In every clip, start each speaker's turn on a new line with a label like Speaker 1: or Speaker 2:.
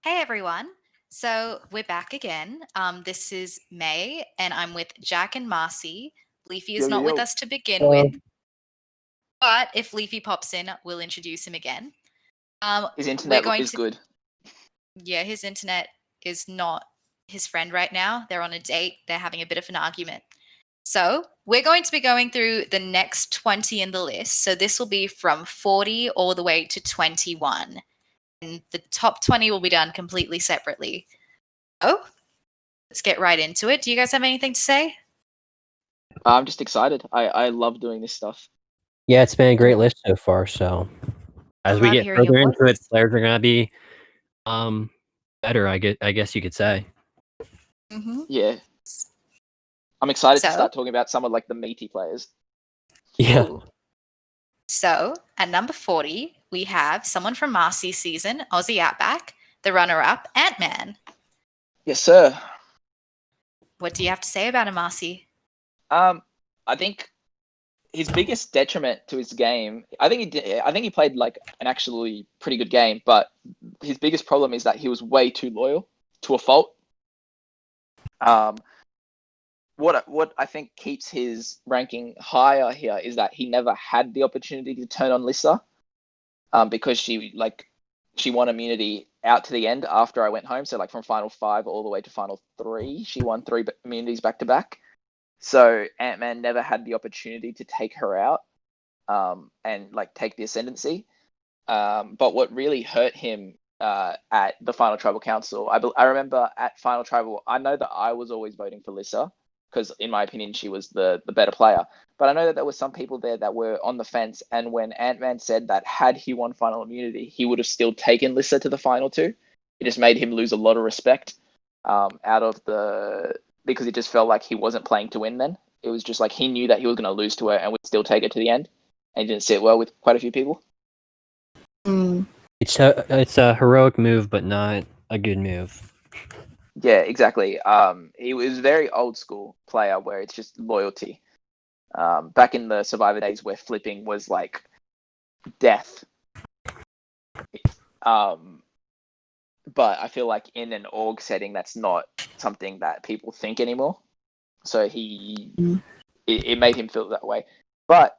Speaker 1: Hey everyone. So we're back again. This is May, and I'm with Jack and Marcy. Leafy
Speaker 2: Yo,
Speaker 1: is
Speaker 2: yo,
Speaker 1: not with
Speaker 2: yo.
Speaker 1: us to begin with, but if Leafy pops in, we'll introduce him again.
Speaker 2: His
Speaker 1: We're
Speaker 2: internet
Speaker 1: going
Speaker 2: is
Speaker 1: to,
Speaker 2: good.
Speaker 1: yeah, his internet is not his friend right now. They're on a date. They're having a bit of an argument. So we're going to be going through the next 20 in the list. So this will be from 40 all the way to 21. And the top 20 will be done completely separately. Oh, let's get right into it. Do you guys have anything to say?
Speaker 2: I'm just excited. I love doing this stuff.
Speaker 3: Yeah, it's been a great list so far. So
Speaker 1: I
Speaker 3: as we
Speaker 1: love
Speaker 3: get
Speaker 1: hearing your
Speaker 3: further into it,
Speaker 1: voices.
Speaker 3: players are gonna be better. I guess you could say.
Speaker 1: hmm
Speaker 2: Yeah, I'm excited to
Speaker 1: So,
Speaker 2: start talking about some of like the meaty players.
Speaker 3: Yeah,
Speaker 1: ooh. So at number 40, we have someone from Marcy's season, Aussie Outback, the runner-up, Ant-Man.
Speaker 2: Yes, sir.
Speaker 1: What do you have to say about him, Marcy?
Speaker 2: I think his biggest detriment to his game. I think he did. I think he played like an actually pretty good game, but his biggest problem is that he was way too loyal to a fault. Um, what I think keeps his ranking higher here is that he never had the opportunity to turn on Lissa. Because she won immunity out to the end after I went home. So like from final 5 all the way to final 3, she won 3 immunities back to back. So Ant-Man never had the opportunity to take her out, and like take the ascendancy. But what really hurt him at the final tribal council, I remember at final tribal, I know that I was always voting for Lissa because in my opinion she was the better player. But I know that there were some people there that were on the fence, and when Ant-Man said that had he won final immunity, he would have still taken Lissa to the final 2, it just made him lose a lot of respect out of the because it just felt like he wasn't playing to win then. It was just like he knew that he was going to lose to her and would still take it to the end, and it didn't sit well with quite a few people.
Speaker 3: it's a heroic move, but not a good move.
Speaker 2: Yeah, exactly. He was a very old school player where it's just loyalty. Back in the Survivor days where flipping was like death. But I feel like in an org setting, that's not something that people think anymore. So it made him feel that way. But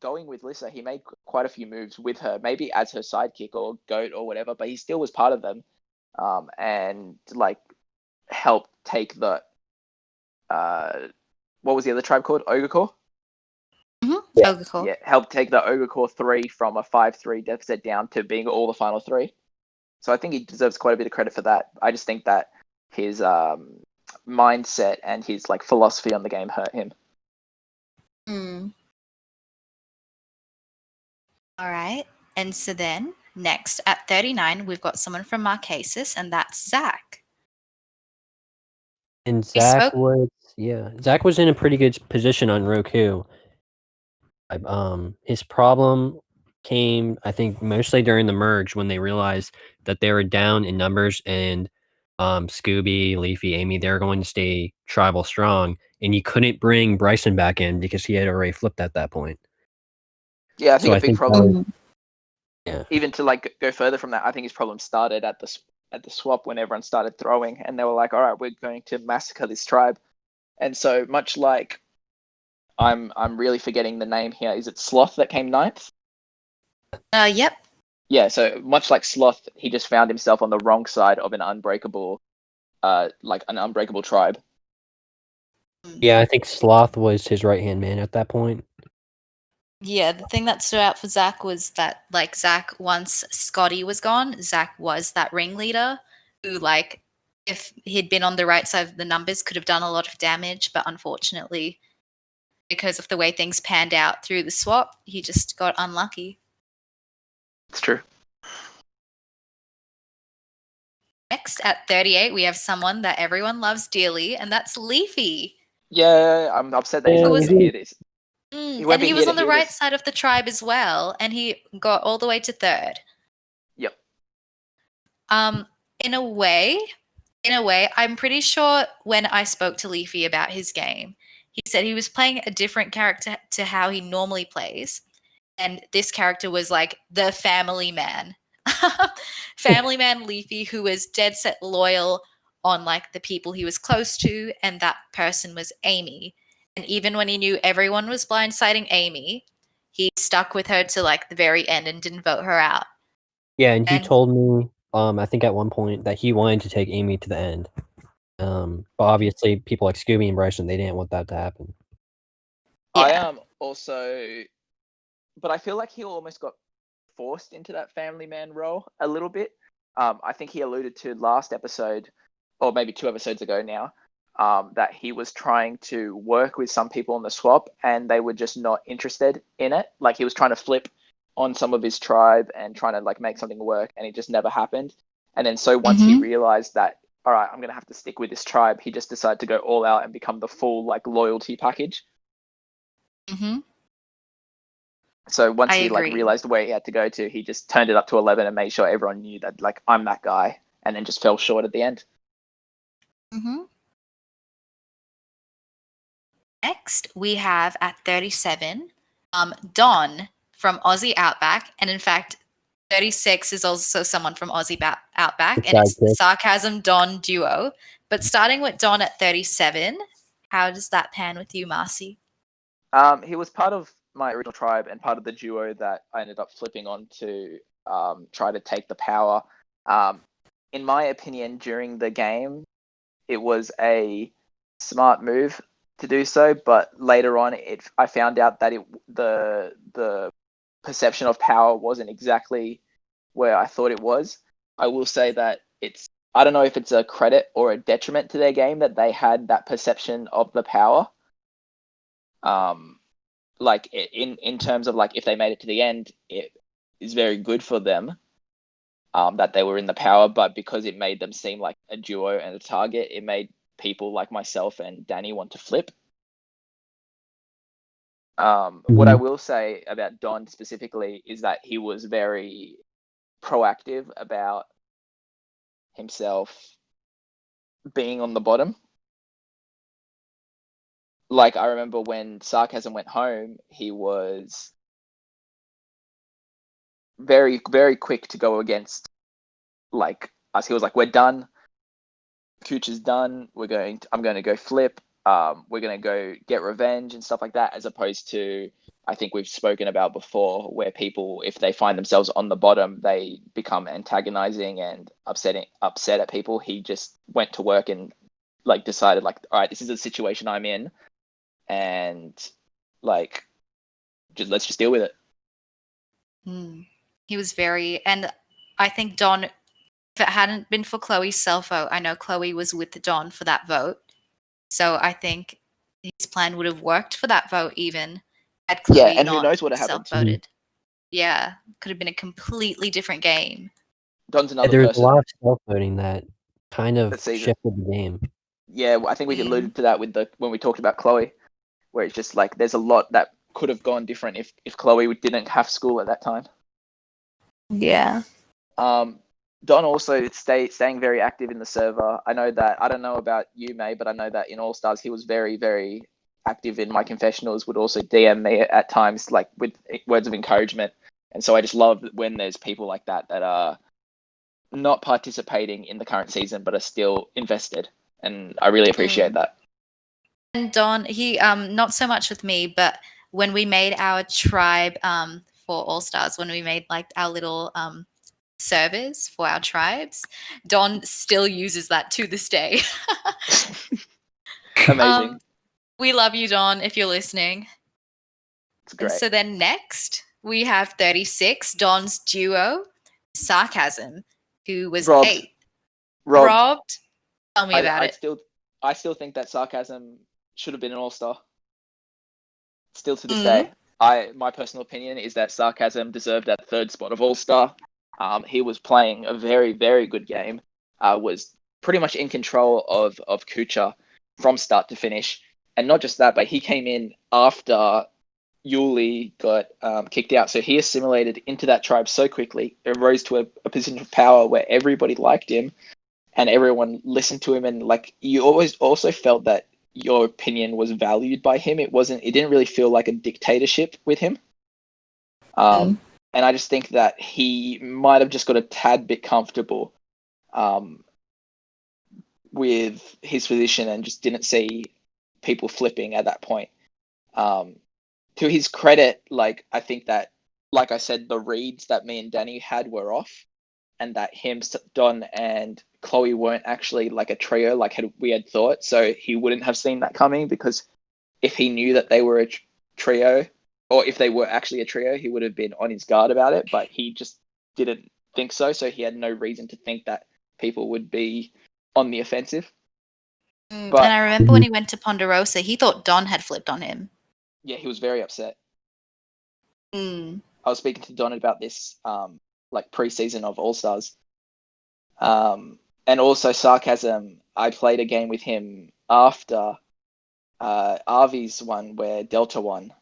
Speaker 2: going with Lissa, he made quite a few moves with her, maybe as her sidekick or goat or whatever, but he still was part of them. And like helped take the what was the other tribe called? Ogre Core?
Speaker 3: Yeah.
Speaker 1: Ogre Core.
Speaker 2: Yeah, helped take the Ogre Core 3 from a 5-3 deficit down to being all the final 3. So I think he deserves quite a bit of credit for that. I just think that his mindset and his like philosophy on the game hurt him.
Speaker 1: All right. And so then next at 39, we've got someone from Marquesas, and that's Zach.
Speaker 3: And
Speaker 1: We
Speaker 3: Zach
Speaker 1: spoke.
Speaker 3: was in a pretty good position on Roku. His problem came, I think, mostly during the merge when they realized that they were down in numbers, and Scooby, Leafy, Amy, they're going to stay tribal strong, and you couldn't bring Bryson back in because he had already flipped at that point.
Speaker 2: Yeah, I think
Speaker 3: So
Speaker 2: a
Speaker 3: I
Speaker 2: big
Speaker 3: think
Speaker 2: problem.
Speaker 3: Yeah.
Speaker 2: Even to like go further from that, I think his problem started at the swap when everyone started throwing, and they were like, "All right, we're going to massacre this tribe." And so much like I'm really forgetting the name here. Is it Sloth that came 9th?
Speaker 1: Yep.
Speaker 2: Yeah, so much like Sloth, he just found himself on the wrong side of an unbreakable tribe.
Speaker 3: Yeah, I think Sloth was his right-hand man at that point.
Speaker 1: Yeah, the thing that stood out for Zach was that, like, Zach, once Scotty was gone, Zach was that ringleader who, like, if he'd been on the right side of the numbers, could have done a lot of damage. But unfortunately, because of the way things panned out through the swap, he just got unlucky.
Speaker 2: It's true.
Speaker 1: Next, at 38, we have someone that everyone loves dearly, and that's Leafy.
Speaker 2: Yeah, I'm upset that he's
Speaker 3: Yeah,
Speaker 2: not
Speaker 1: was-
Speaker 2: going to hear this. He won't
Speaker 1: And
Speaker 2: be
Speaker 1: he
Speaker 2: here
Speaker 1: was
Speaker 2: to
Speaker 1: on the
Speaker 2: hear
Speaker 1: right
Speaker 2: this.
Speaker 1: side of the tribe as well, and he got all the way to 3rd.
Speaker 2: Yep.
Speaker 1: In a way, I'm pretty sure when I spoke to Leafy about his game, he said he was playing a different character to how he normally plays. And this character was like the family man. family man Leafy, who was dead set loyal on like the people he was close to, and that person was Amy. And even when he knew everyone was blindsiding Amy, he stuck with her to like the very end and didn't vote her out.
Speaker 3: Yeah, and he
Speaker 1: And
Speaker 3: told me, I think at one point that he wanted to take Amy to the end. But obviously people like Scooby and Bryson, they didn't want that to happen.
Speaker 2: I
Speaker 1: yeah.
Speaker 2: am also, but I feel like he almost got forced into that family man role a little bit. I think he alluded to last episode, or maybe 2 episodes ago now, that he was trying to work with some people on the swap and they were just not interested in it. Like he was trying to flip on some of his tribe and trying to like make something work, and it just never happened. And then so once he realized that, all right, I'm gonna have to stick with this tribe, he just decided to go all out and become the full like loyalty package.
Speaker 1: Mm-hmm.
Speaker 2: So once
Speaker 1: I
Speaker 2: he like
Speaker 1: agree.
Speaker 2: realized where he had to go to, he just turned it up to 11 and made sure everyone knew that like I'm that guy, and then just fell short at the end.
Speaker 1: Mm-hmm. Next, we have at 37, Don from Aussie Outback. And in fact, 36 is also someone from Aussie Outback, and it's the
Speaker 3: Sidekick.
Speaker 1: Sarcasm Don duo. But starting with Don at 37, how does that pan with you, Marcy?
Speaker 2: He was part of my original tribe and part of the duo that I ended up flipping on to try to take the power. In my opinion, during the game, it was a smart move to do so, but later on, I found out that the perception of power wasn't exactly where I thought it was. I will say that I don't know if it's a credit or a detriment to their game that they had that perception of the power. Like in terms of like if they made it to the end, it is very good for them that they were in the power, but because it made them seem like a duo and a target, it made people like myself and Danny want to flip. What I will say about Don specifically is that he was very proactive about himself being on the bottom. Like I remember when Sarcasm went home, he was very, very quick to go against like us. He was like, "We're done. Cooch is done. I'm going to go flip. We're going to go get revenge and stuff like that." As opposed to, I think we've spoken about before, where people, if they find themselves on the bottom, they become antagonizing and upset at people. He just went to work and like decided like, all right, this is the situation I'm in, and like, let's just deal with it.
Speaker 1: He was very, and I think Don, if it hadn't been for Chloe's self vote, I know Chloe was with Don for that vote. So I think his plan would have worked for that vote even had
Speaker 2: Yeah,
Speaker 1: Chloe
Speaker 2: and who
Speaker 1: not
Speaker 2: knows what happened?
Speaker 1: self-voted. Yeah, could have been a completely different game.
Speaker 2: Don's
Speaker 3: Yeah,
Speaker 2: another
Speaker 3: there's a lot
Speaker 2: person
Speaker 3: of self-voting that kind of
Speaker 2: that season.
Speaker 3: shifted the game.
Speaker 2: Yeah, I think we alluded to that with when we talked about Chloe, where it's just like there's a lot that could have gone different if Chloe didn't have school at that time.
Speaker 1: Yeah.
Speaker 2: Don also staying very active in the server. I know that, I don't know about you, May, but I know that in All Stars he was very, very active in my confessionals, would also DM me at times like with words of encouragement. And so I just love when there's people like that that are not participating in the current season but are still invested. And I really appreciate that.
Speaker 1: And Don, he not so much with me, but when we made our tribe for All Stars, when we made like our little servers for our tribes, Don still uses that to this day.
Speaker 2: Amazing.
Speaker 1: We love you, Don, if you're listening.
Speaker 2: It's great.
Speaker 1: And so then next we have 36, Don's duo, Sarcasm, who was
Speaker 2: Robbed.
Speaker 1: 8.
Speaker 2: Robbed.
Speaker 1: Robbed? Tell me about it.
Speaker 2: I still think that Sarcasm should have been an All-Star. Still to this day. My personal opinion is that Sarcasm deserved that 3rd spot of All-Star. He was playing a very, very good game. Was pretty much in control of Kucha from start to finish. And not just that, but he came in after Yuli got kicked out. So he assimilated into that tribe so quickly. It rose to a position of power where everybody liked him and everyone listened to him. And like, you always also felt that your opinion was valued by him. It didn't really feel like a dictatorship with him. And I just think that he might have just got a tad bit comfortable with his position and just didn't see people flipping at that point. To his credit, like I think that, like I said, the reads that me and Danny had were off, and that him, Don, and Chloe weren't actually like a trio like we had thought. So he wouldn't have seen that coming, because if he knew that they were a trio, or if they were actually a trio, he would have been on his guard about it. But he just didn't think so. So he had no reason to think that people would be on the offensive.
Speaker 1: And I remember when he went to Ponderosa, he thought Don had flipped on him.
Speaker 2: Yeah, he was very upset.
Speaker 1: Mm.
Speaker 2: I was speaking to Don about this, like preseason of All Stars, and also Sarcasm. I played a game with him after Arvy's one, where Delta won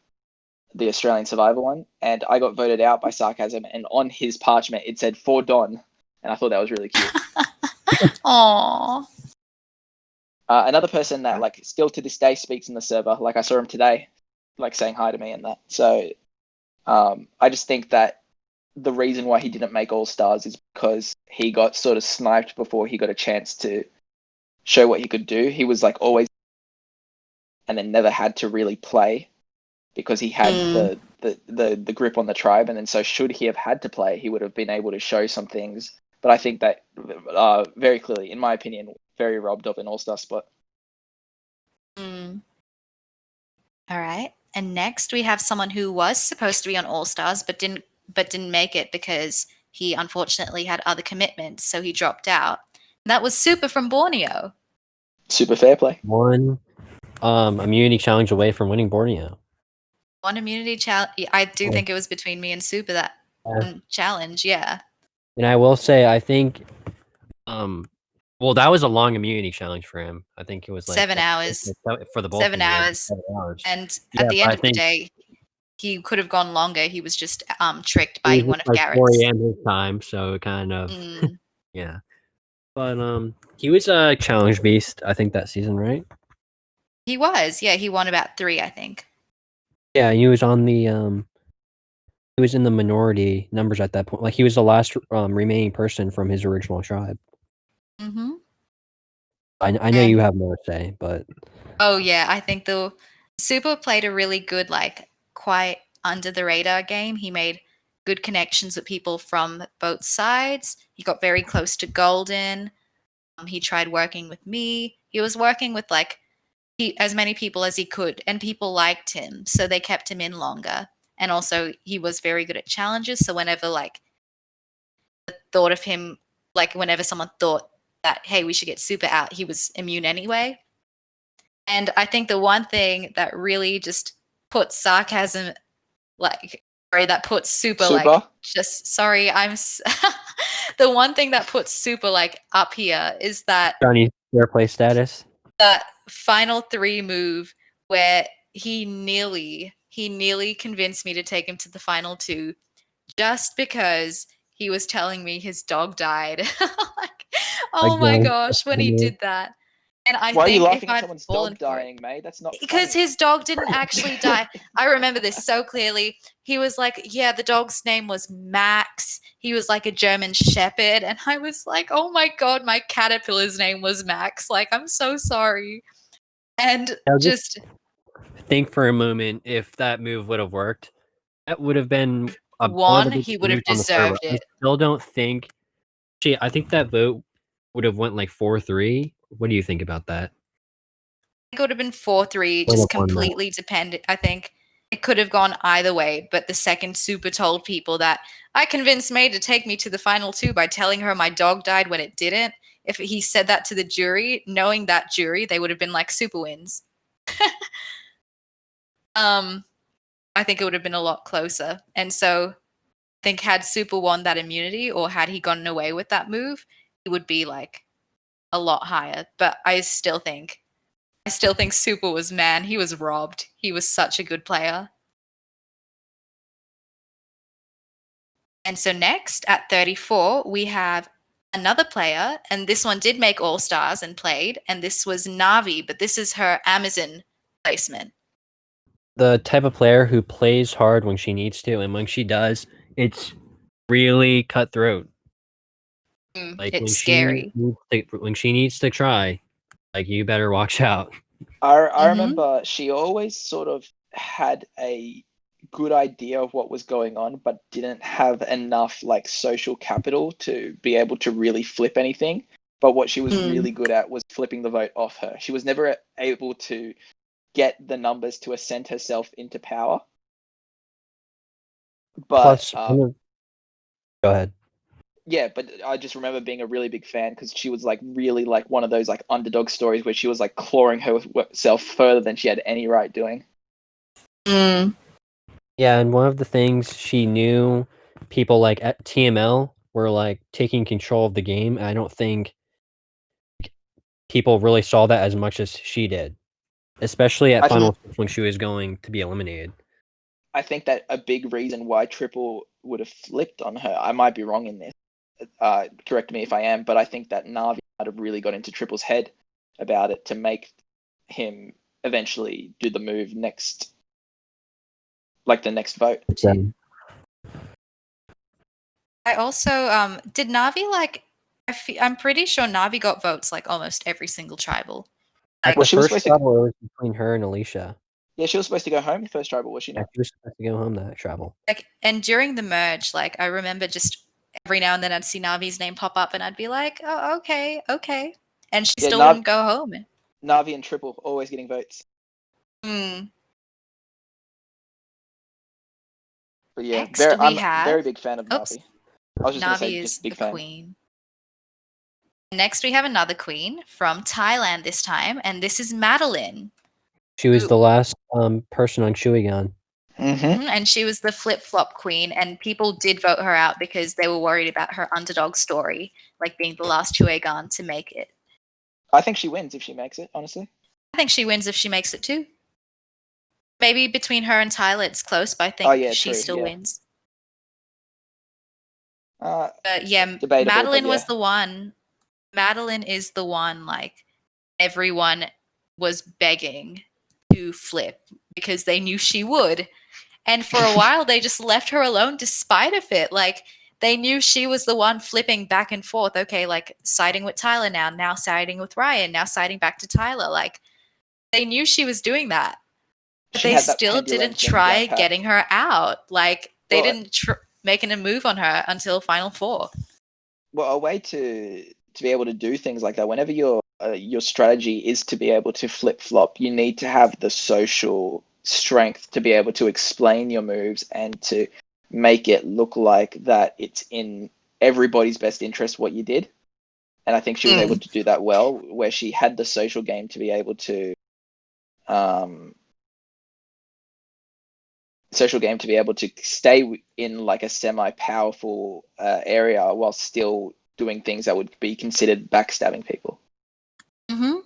Speaker 2: the Australian Survivor one, and I got voted out by Sarcasm. And on his parchment, it said "for Don," and I thought that was really cute.
Speaker 1: Aww.
Speaker 2: Another person that like still to this day speaks in the server, like I saw him today, like saying hi to me and that. So I just think that the reason why he didn't make All Stars is because he got sort of sniped before he got a chance to show what he could do. He was like always, and then never had to really play because he had the grip on the tribe. And then so should he have had to play, he would have been able to show some things. But I think that very clearly, in my opinion, very robbed of an All-Star spot.
Speaker 1: All right. And next we have someone who was supposed to be on All Stars but didn't make it because he unfortunately had other commitments, so he dropped out. And that was Super from Borneo.
Speaker 2: Super fair play.
Speaker 3: One immunity challenge away from winning Borneo.
Speaker 1: One immunity challenge. I do think it was between me and Super that challenge. Yeah.
Speaker 3: And I will say, I think, well, that was a long immunity challenge for him. I think it was like
Speaker 1: 7 hours.
Speaker 3: For the both
Speaker 1: 7
Speaker 3: of you,
Speaker 1: hours.
Speaker 3: 7 hours.
Speaker 1: And at the end of the day, he could have gone longer. He was just tricked by one of
Speaker 3: like
Speaker 1: Garrett's.
Speaker 3: 4 a.m. his time, so kind of yeah. But he was a challenge beast, I think, that season, right?
Speaker 1: He was, yeah. He won about 3, I think.
Speaker 3: Yeah, he was on the he was in the minority numbers at that point. Like he was the last remaining person from his original tribe.
Speaker 1: Mm-hmm.
Speaker 3: I know you have more to say, but
Speaker 1: oh yeah, I think the Super played a really good, like, quite under the radar game. He made good connections with people from both sides. He got very close to Golden. He tried working with me. He was working with like as many people as he could, and people liked him, so they kept him in longer. And also, he was very good at challenges. So whenever like the thought of him, like whenever someone thought that, hey, we should get Super out, he was immune anyway. And I think the one thing that really just put Sarcasm, like, sorry, that puts Super like, just, sorry, the one thing that puts Super like up here is that
Speaker 3: Johnny's fair play status.
Speaker 1: That final 3 move where he nearly convinced me to take him to the final 2 just because he was telling me his dog died. Like, oh my gosh, when he did that. And I
Speaker 2: Why
Speaker 1: think
Speaker 2: are you laughing
Speaker 1: if
Speaker 2: at
Speaker 1: I'd
Speaker 2: someone's
Speaker 1: fallen
Speaker 2: dog
Speaker 1: for
Speaker 2: dying, mate? That's not
Speaker 1: because
Speaker 2: funny.
Speaker 1: his dog didn't actually die. I remember this so clearly. He was like, yeah, the dog's name was Max. He was like a German Shepherd. And I was like, oh my God, my caterpillar's name was Max. Like, I'm so sorry. And just
Speaker 3: think for a moment, if that move would have worked, that would have been
Speaker 1: he would have deserved it.
Speaker 3: I still don't think. Gee, I think that vote would have went like 4-3. What do you think about that?
Speaker 1: It would have been 4-3, just completely dependent. I think it could have gone either way, but the second Super told people that I convinced May to take me to the final 2 by telling her my dog died when it didn't. If he said that to the jury, knowing that jury, they would have been like, Super wins. I think it would have been a lot closer. And so I think had Super won that immunity, or had he gotten away with that move, he would be like a lot higher. But I still think Super was, man, he was robbed. He was such a good player. And so next, at 34, we have another player, and this one did make All Stars and played, and this was Navi, but this is her Amazon placement.
Speaker 3: The type of player who plays hard when she needs to, and when she does, It's really cutthroat.
Speaker 1: It's
Speaker 3: when
Speaker 1: scary.
Speaker 3: when she needs to try, like you better watch out.
Speaker 2: I remember she always sort of had a good idea of what was going on, but didn't have enough like social capital to be able to really flip anything. But what she was really good at was flipping the vote off her. She was never able to get the numbers to ascend herself into power. But
Speaker 3: Plus, go ahead.
Speaker 2: yeah, but I just remember being a really big fan because she was like really like one of those like underdog stories where she was like clawing herself further than she had any right doing.
Speaker 3: Yeah, and one of the things she knew people like at TML were like taking control of the game. I don't think people really saw that as much as she did, especially at
Speaker 2: I think
Speaker 3: Final Six when she was going to be eliminated.
Speaker 2: I think that a big reason why Triple would have flipped on her, I might be wrong in this, correct me if I am, but I think that Navi might have really got into Triple's head about it to make him eventually do the move next, like the next vote.
Speaker 1: I also did Navi like I'm pretty sure Navi got votes like almost every single tribal.
Speaker 3: At
Speaker 2: Well,
Speaker 3: the
Speaker 2: she was
Speaker 3: first
Speaker 2: supposed to.
Speaker 3: travel, it was between her and Alicia.
Speaker 2: Yeah, she was supposed to go home the first tribal, was she
Speaker 3: Yeah,
Speaker 2: not?
Speaker 3: she was supposed to go home that travel.
Speaker 1: Like, and during the merge, like I remember just every now and then I'd see Navi's name pop up, and I'd be like, "Oh, okay, okay," and she
Speaker 2: Yeah,
Speaker 1: still wouldn't go home.
Speaker 2: Navi and Triple always getting votes.
Speaker 1: Hmm.
Speaker 2: But yeah,
Speaker 1: Next we
Speaker 2: I'm
Speaker 1: have.
Speaker 2: very big fan of
Speaker 1: Oops,
Speaker 2: Navi. I was just gonna say
Speaker 1: Navi
Speaker 2: just
Speaker 1: is
Speaker 2: big
Speaker 1: a
Speaker 2: fan.
Speaker 1: queen. Next we have another queen from Thailand this time, and this is Madeline.
Speaker 3: She was the last person on Shuigan.
Speaker 1: And she was the flip-flop queen, and people did vote her out because they were worried about her underdog story, like being the last Chuegan to make it.
Speaker 2: I think she wins if she makes it, honestly.
Speaker 1: I think she wins if she makes it too. Maybe between her and Tyler it's close, but I think she still wins. But yeah,
Speaker 2: debatable,
Speaker 1: Madeline
Speaker 2: but yeah.
Speaker 1: was the one. Madeline is the one, like, everyone was begging to flip because they knew she would. And for a while, they just left her alone despite of it. Like, they knew she was the one flipping back and forth. Okay, like, siding with Tyler now siding with Ryan, now siding back to Tyler. Like, they knew she was doing that. But
Speaker 2: She
Speaker 1: they
Speaker 2: had that
Speaker 1: still
Speaker 2: pendulum
Speaker 1: didn't
Speaker 2: thing
Speaker 1: try
Speaker 2: down pat.
Speaker 1: getting her out. Like, they
Speaker 2: Well,
Speaker 1: didn't making a move on her until Final Four.
Speaker 2: Well, a way to be able to do things like that, whenever your strategy is to be able to flip flop, you need to have the social strength to be able to explain your moves and to make it look like that it's in everybody's best interest what you did. And I think she was able to do that well, where she had the social game to be able to stay in like a semi-powerful area while still doing things that would be considered backstabbing people.
Speaker 1: And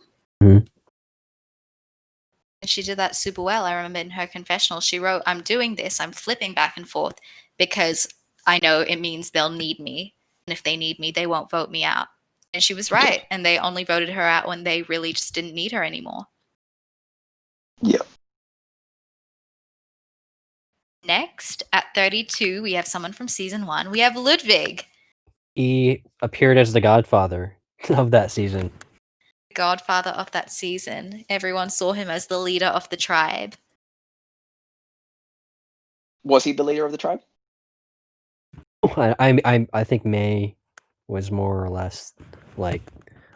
Speaker 1: she did that super well. I remember in her confessional, she wrote, "I'm doing this, I'm flipping back and forth because I know it means they'll need me. And if they need me, they won't vote me out." And she was right. And they only voted her out when they really just didn't need her anymore.
Speaker 2: Yeah.
Speaker 1: Next, at 32, we have someone from season 1. We have Ludwig.
Speaker 3: He appeared as the godfather of that season.
Speaker 1: Godfather of that season. Everyone saw him as the leader of the tribe.
Speaker 2: Was he the leader of the tribe?
Speaker 3: I think May was more or less like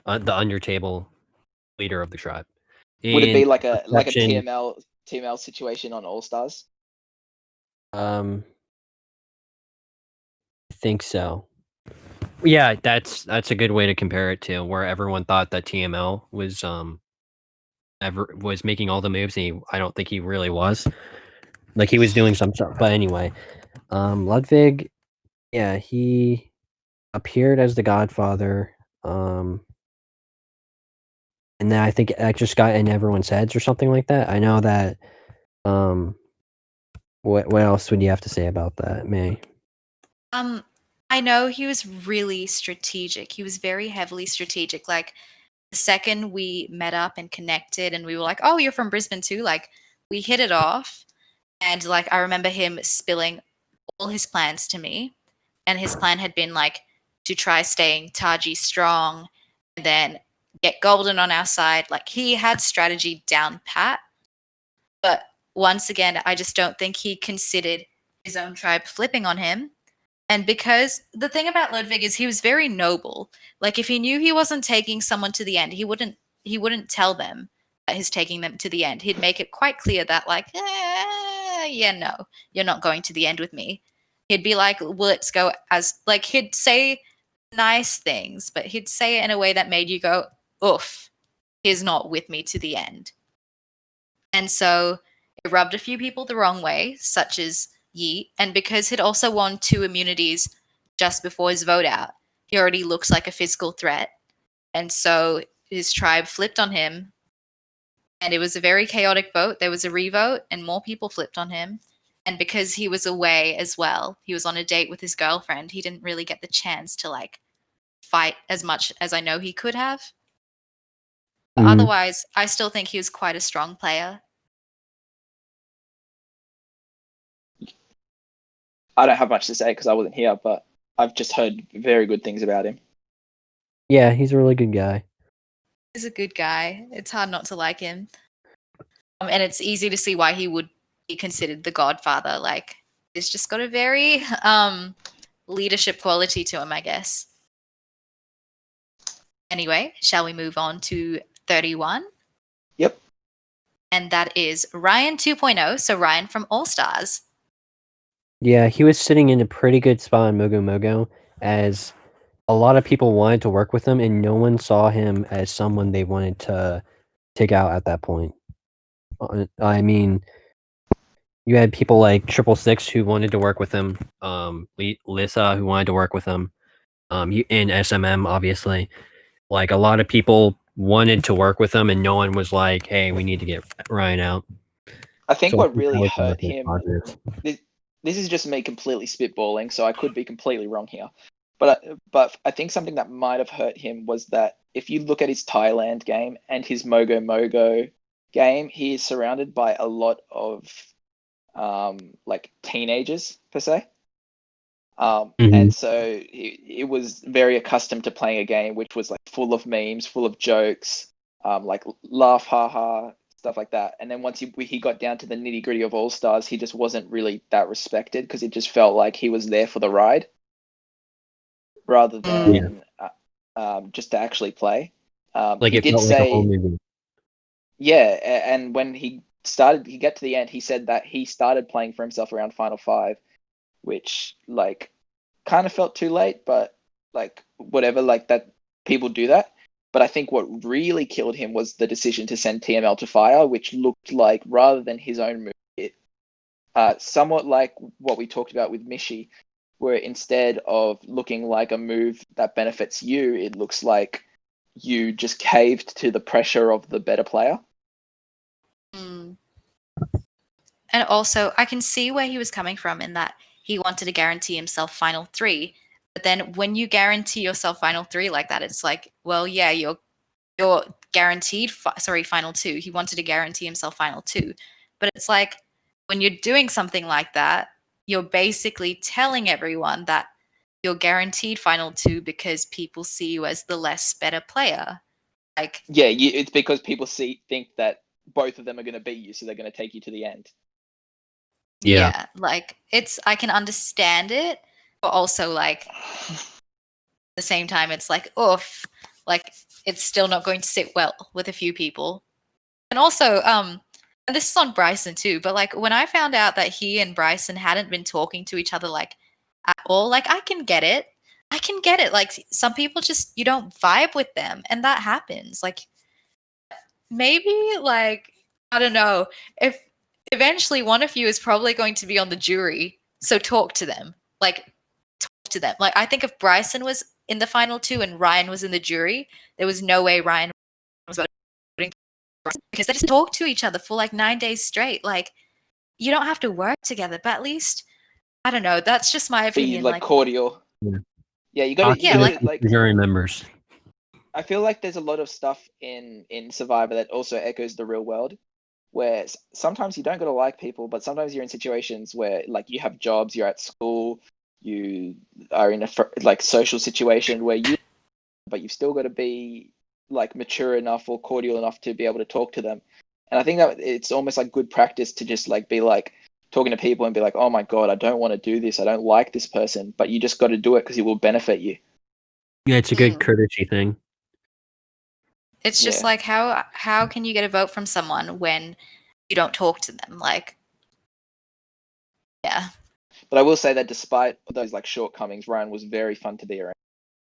Speaker 3: the under table leader of the tribe.
Speaker 2: Would it be like a
Speaker 3: perception,
Speaker 2: TML situation on All Stars?
Speaker 3: I think so. Yeah, that's a good way to compare it to where everyone thought that TML was making all the moves. And I don't think he really was. Like he was doing some stuff, but anyway, Ludwig, yeah, he appeared as the godfather, and then I think that just got in everyone's heads or something like that. I know that. What else would you have to say about that, May?
Speaker 1: I know he was really strategic. He was very heavily strategic. Like, the second we met up and connected and we were like, "Oh, you're from Brisbane too?" Like, we hit it off. And like I remember him spilling all his plans to me, and his plan had been like to try staying Taji strong and then get Golden on our side. Like he had strategy down pat, but once again, I just don't think he considered his own tribe flipping on him. And because the thing about Ludwig is he was very noble. Like if he knew he wasn't taking someone to the end, he wouldn't tell them that he's taking them to the end. He'd make it quite clear that like, yeah, no, you're not going to the end with me. He'd be like, well, let's go as like he'd say nice things, but he'd say it in a way that made you go, oof, he's not with me to the end. And so it rubbed a few people the wrong way, such as Yeet. And because he'd also won 2 immunities just before his vote out, he already looks like a physical threat. And so his tribe flipped on him. And it was a very chaotic vote. There was a revote, and more people flipped on him. And because he was away as well, he was on a date with his girlfriend, he didn't really get the chance to like fight as much as I know he could have. But otherwise, I still think he was quite a strong player.
Speaker 2: I don't have much to say because I wasn't here, but I've just heard very good things about him.
Speaker 3: Yeah, he's a really good guy.
Speaker 1: He's a good guy. It's hard not to like him. And it's easy to see why he would be considered the godfather. Like, he's just got a very leadership quality to him, I guess. Anyway, shall we move on to 31?
Speaker 2: Yep.
Speaker 1: And that is Ryan 2.0, so Ryan from All Stars.
Speaker 3: Yeah, he was sitting in a pretty good spot in Mogo Mogo, as a lot of people wanted to work with him, and no one saw him as someone they wanted to take out at that point. I mean, you had people like 666 who wanted to work with him, Lissa who wanted to work with him, and SMM obviously. Like a lot of people wanted to work with him, and no one was like, "Hey, we need to get Ryan out."
Speaker 2: I think
Speaker 3: So
Speaker 2: what really
Speaker 3: that was
Speaker 2: hurt
Speaker 3: the
Speaker 2: him.
Speaker 3: positive.
Speaker 2: This is just me completely spitballing, so I could be completely wrong here. But I think something that might have hurt him was that if you look at his Thailand game and his Mogo Mogo game, he is surrounded by a lot of like teenagers per se. And so he was very accustomed to playing a game which was like full of memes, full of jokes, like laugh, ha ha, stuff like that. And then once he got down to the nitty gritty of All Stars, he just wasn't really that respected because it just felt like he was there for the ride rather than just to actually play.
Speaker 3: Like
Speaker 2: He
Speaker 3: it
Speaker 2: did
Speaker 3: felt like a whole
Speaker 2: say,
Speaker 3: movie.
Speaker 2: yeah, and when he get to the end, he said that he started playing for himself around Final Five, which like kind of felt too late, but like whatever, like that people do that. But I think what really killed him was the decision to send TML to fire, which looked like rather than his own move, somewhat like what we talked about with Mishi, where instead of looking like a move that benefits you, it looks like you just caved to the pressure of the better player.
Speaker 1: Mm. And also, I can see where he was coming from in that he wanted to guarantee himself final 3. But then when you guarantee yourself final 3 like that, it's like, well, yeah, you're guaranteed, final 2. He wanted to guarantee himself final 2. But it's like, when you're doing something like that, you're basically telling everyone that you're guaranteed final 2 because people see you as the less better player. Like,
Speaker 2: yeah, it's because people think that both of them are going to beat you, so they're going to take you to the end.
Speaker 1: Yeah, like I can understand it, but also like at the same time it's like oof, like it's still not going to sit well with a few people. And also and this is on Bryson too, but like when I found out that he and Bryson hadn't been talking to each other like at all, like I can get it. Like some people just you don't vibe with them and that happens. Like maybe like I don't know, if eventually one of you is probably going to be on the jury, so talk to them. Like I think if Bryson was in the final 2 and Ryan was in the jury, there was no way Ryan was voting for Bryson because they just talked to each other for like 9 days straight. Like you don't have to work together, but at least I don't know, that's just my
Speaker 2: Be
Speaker 1: opinion.
Speaker 2: like cordial. Yeah, you got to like
Speaker 3: jury members.
Speaker 2: I feel like there's a lot of stuff in Survivor that also echoes the real world. where sometimes you don't gotta like people, but sometimes you're in situations where like you have jobs, you're at school, you are in a like social situation where but you've still got to be like mature enough or cordial enough to be able to talk to them. And I think that it's almost like good practice to just like be like talking to people and be like, oh my God, I don't want to do this. I don't like this person, but you just got to do it because it will benefit you.
Speaker 3: Yeah, it's a good courtesy thing.
Speaker 1: It's just
Speaker 2: Yeah.
Speaker 1: like how can you get a vote from someone when you don't talk to them? Like, yeah.
Speaker 2: But I will say that despite those like shortcomings, Ryan was very fun to be around.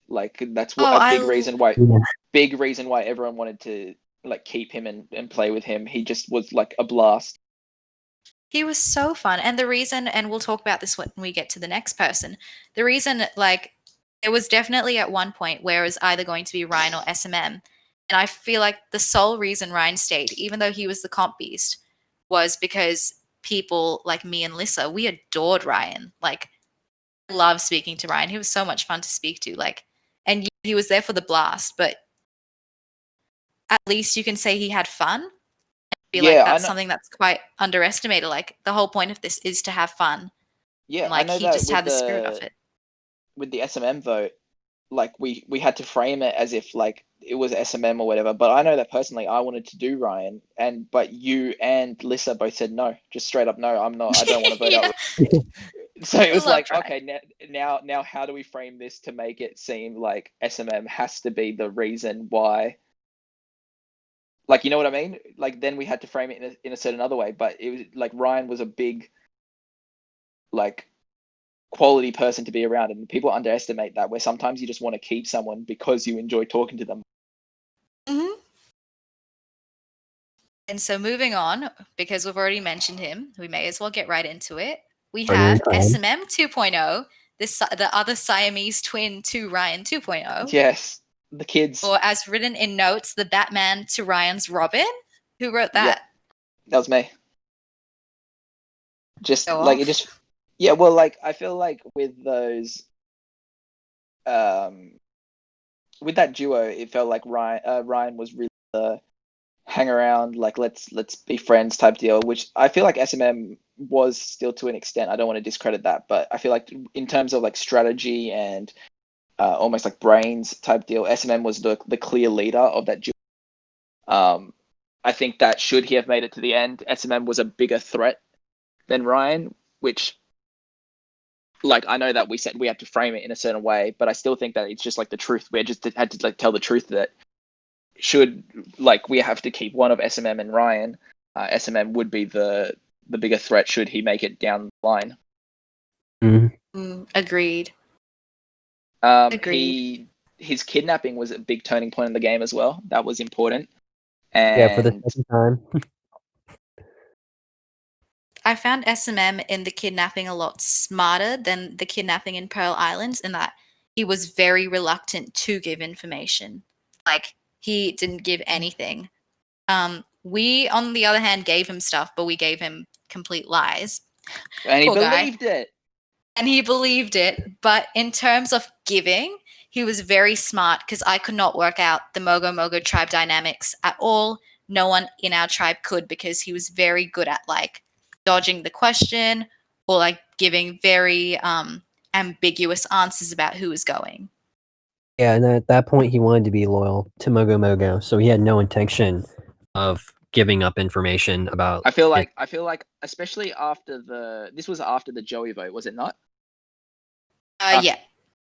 Speaker 2: Like that's what
Speaker 1: Oh,
Speaker 2: a big reason why everyone wanted to like keep him and play with him. He just was like a blast.
Speaker 1: he was so fun. And the reason, and we'll talk about this when we get to the next person, the reason, like, it was definitely at one point where it was either going to be Ryan or SMM. And I feel like the sole reason Ryan stayed, even though he was the comp beast, was because people like me and Lissa, we adored Ryan. Like, I love speaking to Ryan. He was so much fun to speak to. Like, and he was there for the blast, but at least you can say he had fun. I feel like
Speaker 2: Yeah, I
Speaker 1: that's
Speaker 2: know.
Speaker 1: something that's quite underestimated. Like, the whole point of this is to have fun.
Speaker 2: Yeah,
Speaker 1: And
Speaker 2: I
Speaker 1: like
Speaker 2: know
Speaker 1: he
Speaker 2: that
Speaker 1: just had the spirit of it.
Speaker 2: with the SMM vote, like we had to frame it as if like it was SMM or whatever. But I know that personally, I wanted to do Ryan, but you and Lissa both said no, just straight up no. I'm not. I don't want to vote
Speaker 1: Yeah,
Speaker 2: out. So it
Speaker 1: I
Speaker 2: was
Speaker 1: love
Speaker 2: like,
Speaker 1: Ryan.
Speaker 2: okay, now, how do we frame this to make it seem like SMM has to be the reason why? Like, you know what I mean? Like, then we had to frame it in a certain other way. But it was like Ryan was a big, like, quality person to be around, and people underestimate that. Where sometimes you just want to keep someone because you enjoy talking to them.
Speaker 1: Mm-hmm. And so moving on, because we've already mentioned him, we may as well get right into it. We
Speaker 3: Partner in
Speaker 1: have
Speaker 3: crime.
Speaker 1: SMM 2.0, the other Siamese twin to Ryan 2.0,
Speaker 2: Yes, the kids.
Speaker 1: or as written in notes, the Batman to Ryan's Robin. Who wrote
Speaker 2: Yep,
Speaker 1: that?
Speaker 2: that was me. Just
Speaker 1: Go
Speaker 2: like it
Speaker 1: off.
Speaker 2: just yeah. Well, like I feel like with those um with that duo, it felt like Ryan was really the hang around, like let's be friends type deal, which I feel like SMM was still to an extent. I don't want to discredit that, but I feel like in terms of like strategy and almost like brains type deal, SMM was the clear leader of that duo. I think that should he have made it to the end, SMM was a bigger threat than Ryan, which like I know that we said we had to frame it in a certain way, but I still think that it's just like the truth. We just had to like tell the truth that should like we have to keep one of SMM and Ryan. SMM would be the bigger threat should he make it down the line.
Speaker 1: Agreed.
Speaker 2: His kidnapping was a big turning point in the game as well. That was important.
Speaker 3: Yeah, for the
Speaker 2: And
Speaker 3: second time.
Speaker 1: I found SMM in the kidnapping a lot smarter than the kidnapping in Pearl Islands in that he was very reluctant to give information. Like, he didn't give anything. We, on the other hand, gave him stuff, but we gave him complete lies.
Speaker 2: he
Speaker 1: Poor guy.
Speaker 2: believed it.
Speaker 1: And he believed it. But in terms of giving, he was very smart because I could not work out the Mogo Mogo tribe dynamics at all. No one in our tribe could because he was very good at like dodging the question or like giving very ambiguous answers about who was going.
Speaker 3: Yeah, and at that point, he wanted to be loyal to Mogo Mogo, so he had no intention of giving up information about.
Speaker 2: I feel like especially after this was after the Joey vote, was it not?
Speaker 1: Yeah.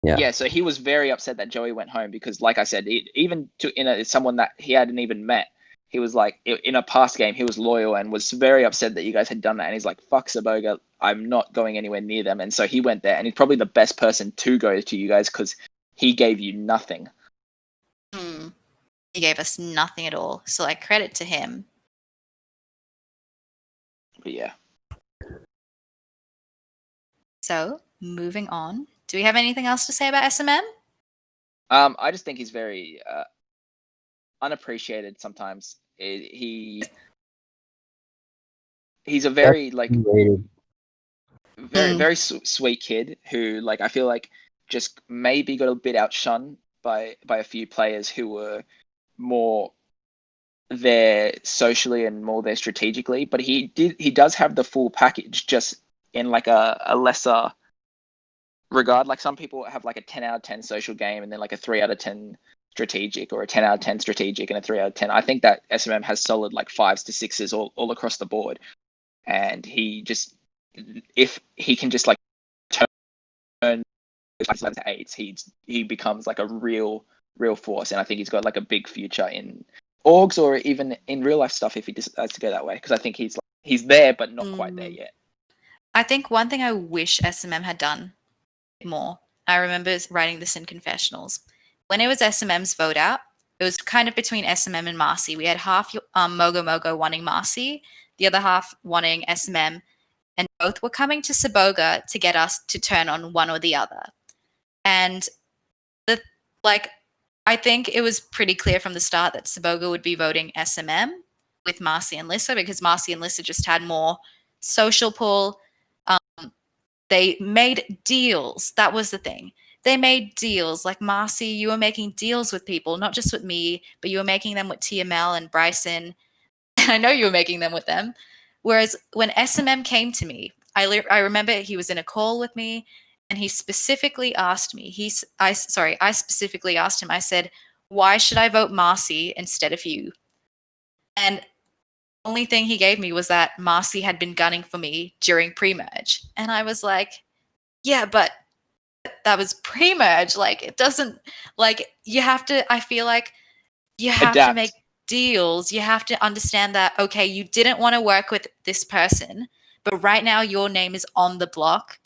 Speaker 2: Yeah, so he was very upset that Joey went home because, like I said, even to someone that he hadn't even met, he was like in a past game he was loyal and was very upset that you guys had done that. And he's like, "Fuck Saboga, I'm not going anywhere near them." And so he went there, and he's probably the best person to go to you guys because he gave you nothing.
Speaker 1: He gave us nothing at all. So like credit to him.
Speaker 2: But yeah.
Speaker 1: So moving on. Do we have anything else to say about SMM?
Speaker 2: I just think he's very unappreciated sometimes. He's a very like very sweet kid who like I feel like just maybe got a bit outshone by a few players who were more there socially and more there strategically, but he does have the full package, just in like a lesser regard. Like some people have like a 10 out of 10 social game and then like a 3 out of 10 strategic, or a 10 out of 10 strategic and a 3 out of 10. I think that SMM has solid like 5s to 6s all across the board. And he just, if he can just like turn 5s to 8s, he becomes like a real force. And I think he's got like a big future in orgs or even in real life stuff if he decides to go that way, because I think he's there but not quite there yet.
Speaker 1: I think one thing I wish SMM had done more, I remember writing this in confessionals, when it was SMM's vote out, it was kind of between SMM and Marcy. We had half Mogo Mogo wanting Marcy, the other half wanting SMM, and both were coming to Saboga to get us to turn on one or the other. And I think it was pretty clear from the start that Saboga would be voting SMM with Marcy and Lissa, because Marcy and Lissa just had more social pull. They made deals. That was the thing. They made deals. Like Marcy, you were making deals with people, not just with me, but you were making them with TML and Bryson. And I know you were making them with them. Whereas when SMM came to me, I remember he was in a call with me, and he specifically asked me, I specifically asked him, I said, why should I vote Marcy instead of you? And the only thing he gave me was that Marcy had been gunning for me during pre-merge. And I was like, yeah, but that was pre-merge. Like, it doesn't, like, you have to, I feel like you have
Speaker 2: Adapt.
Speaker 1: to make deals. You have to understand that, okay, you didn't want to work with this person, but right now your name is on the block.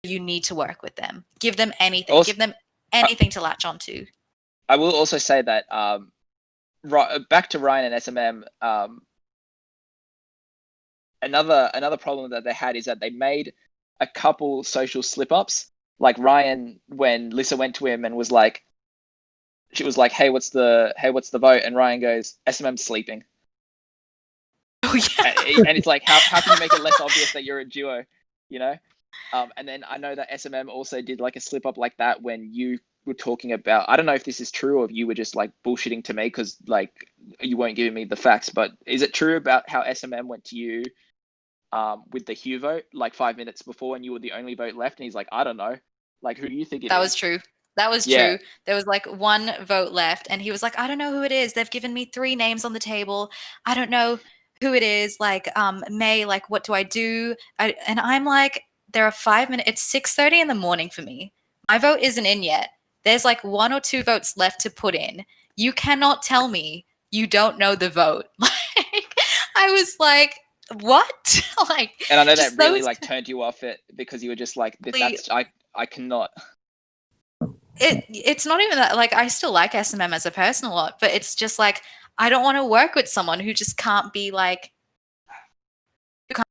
Speaker 1: You need to work with them. Give them anything.
Speaker 2: Also,
Speaker 1: give them anything to latch onto.
Speaker 2: I will also say that back to Ryan and SMM, another problem that they had is that they made a couple social slip-ups. Like Ryan, when Lissa went to him and was like, she was like, hey, what's the vote? And Ryan goes, SMM's sleeping.
Speaker 1: Oh yeah.
Speaker 2: And it's like, how can you make it less obvious that you're a duo, you know? And then I know that SMM also did like a slip up like that when you were talking about, I don't know if this is true or if you were just like bullshitting to me because like you weren't giving me the facts, but is it true about how SMM went to you with the Hugh vote like 5 minutes before and you were the only vote left? And he's like, I don't know. Like, who do you think it is?
Speaker 1: That was true. That was
Speaker 2: Yeah.
Speaker 1: true. There was like one vote left, and he was like, I don't know who it is. They've given me 3 names on the table. I don't know who it is. Like, May, like, what do I do? And I'm like, there are 5 minutes. It's 6:30 in the morning for me. My vote isn't in yet. There's like 1 or 2 votes left to put in. You cannot tell me you don't know the vote. Like, I was like, what? Like,
Speaker 2: And I know
Speaker 1: just
Speaker 2: that really
Speaker 1: those-
Speaker 2: like turned you off it because you were just like, that's I cannot.
Speaker 1: It's not even that, like, I still like SMM as a person a lot, but it's just like I don't want to work with someone who just can't be like, who can't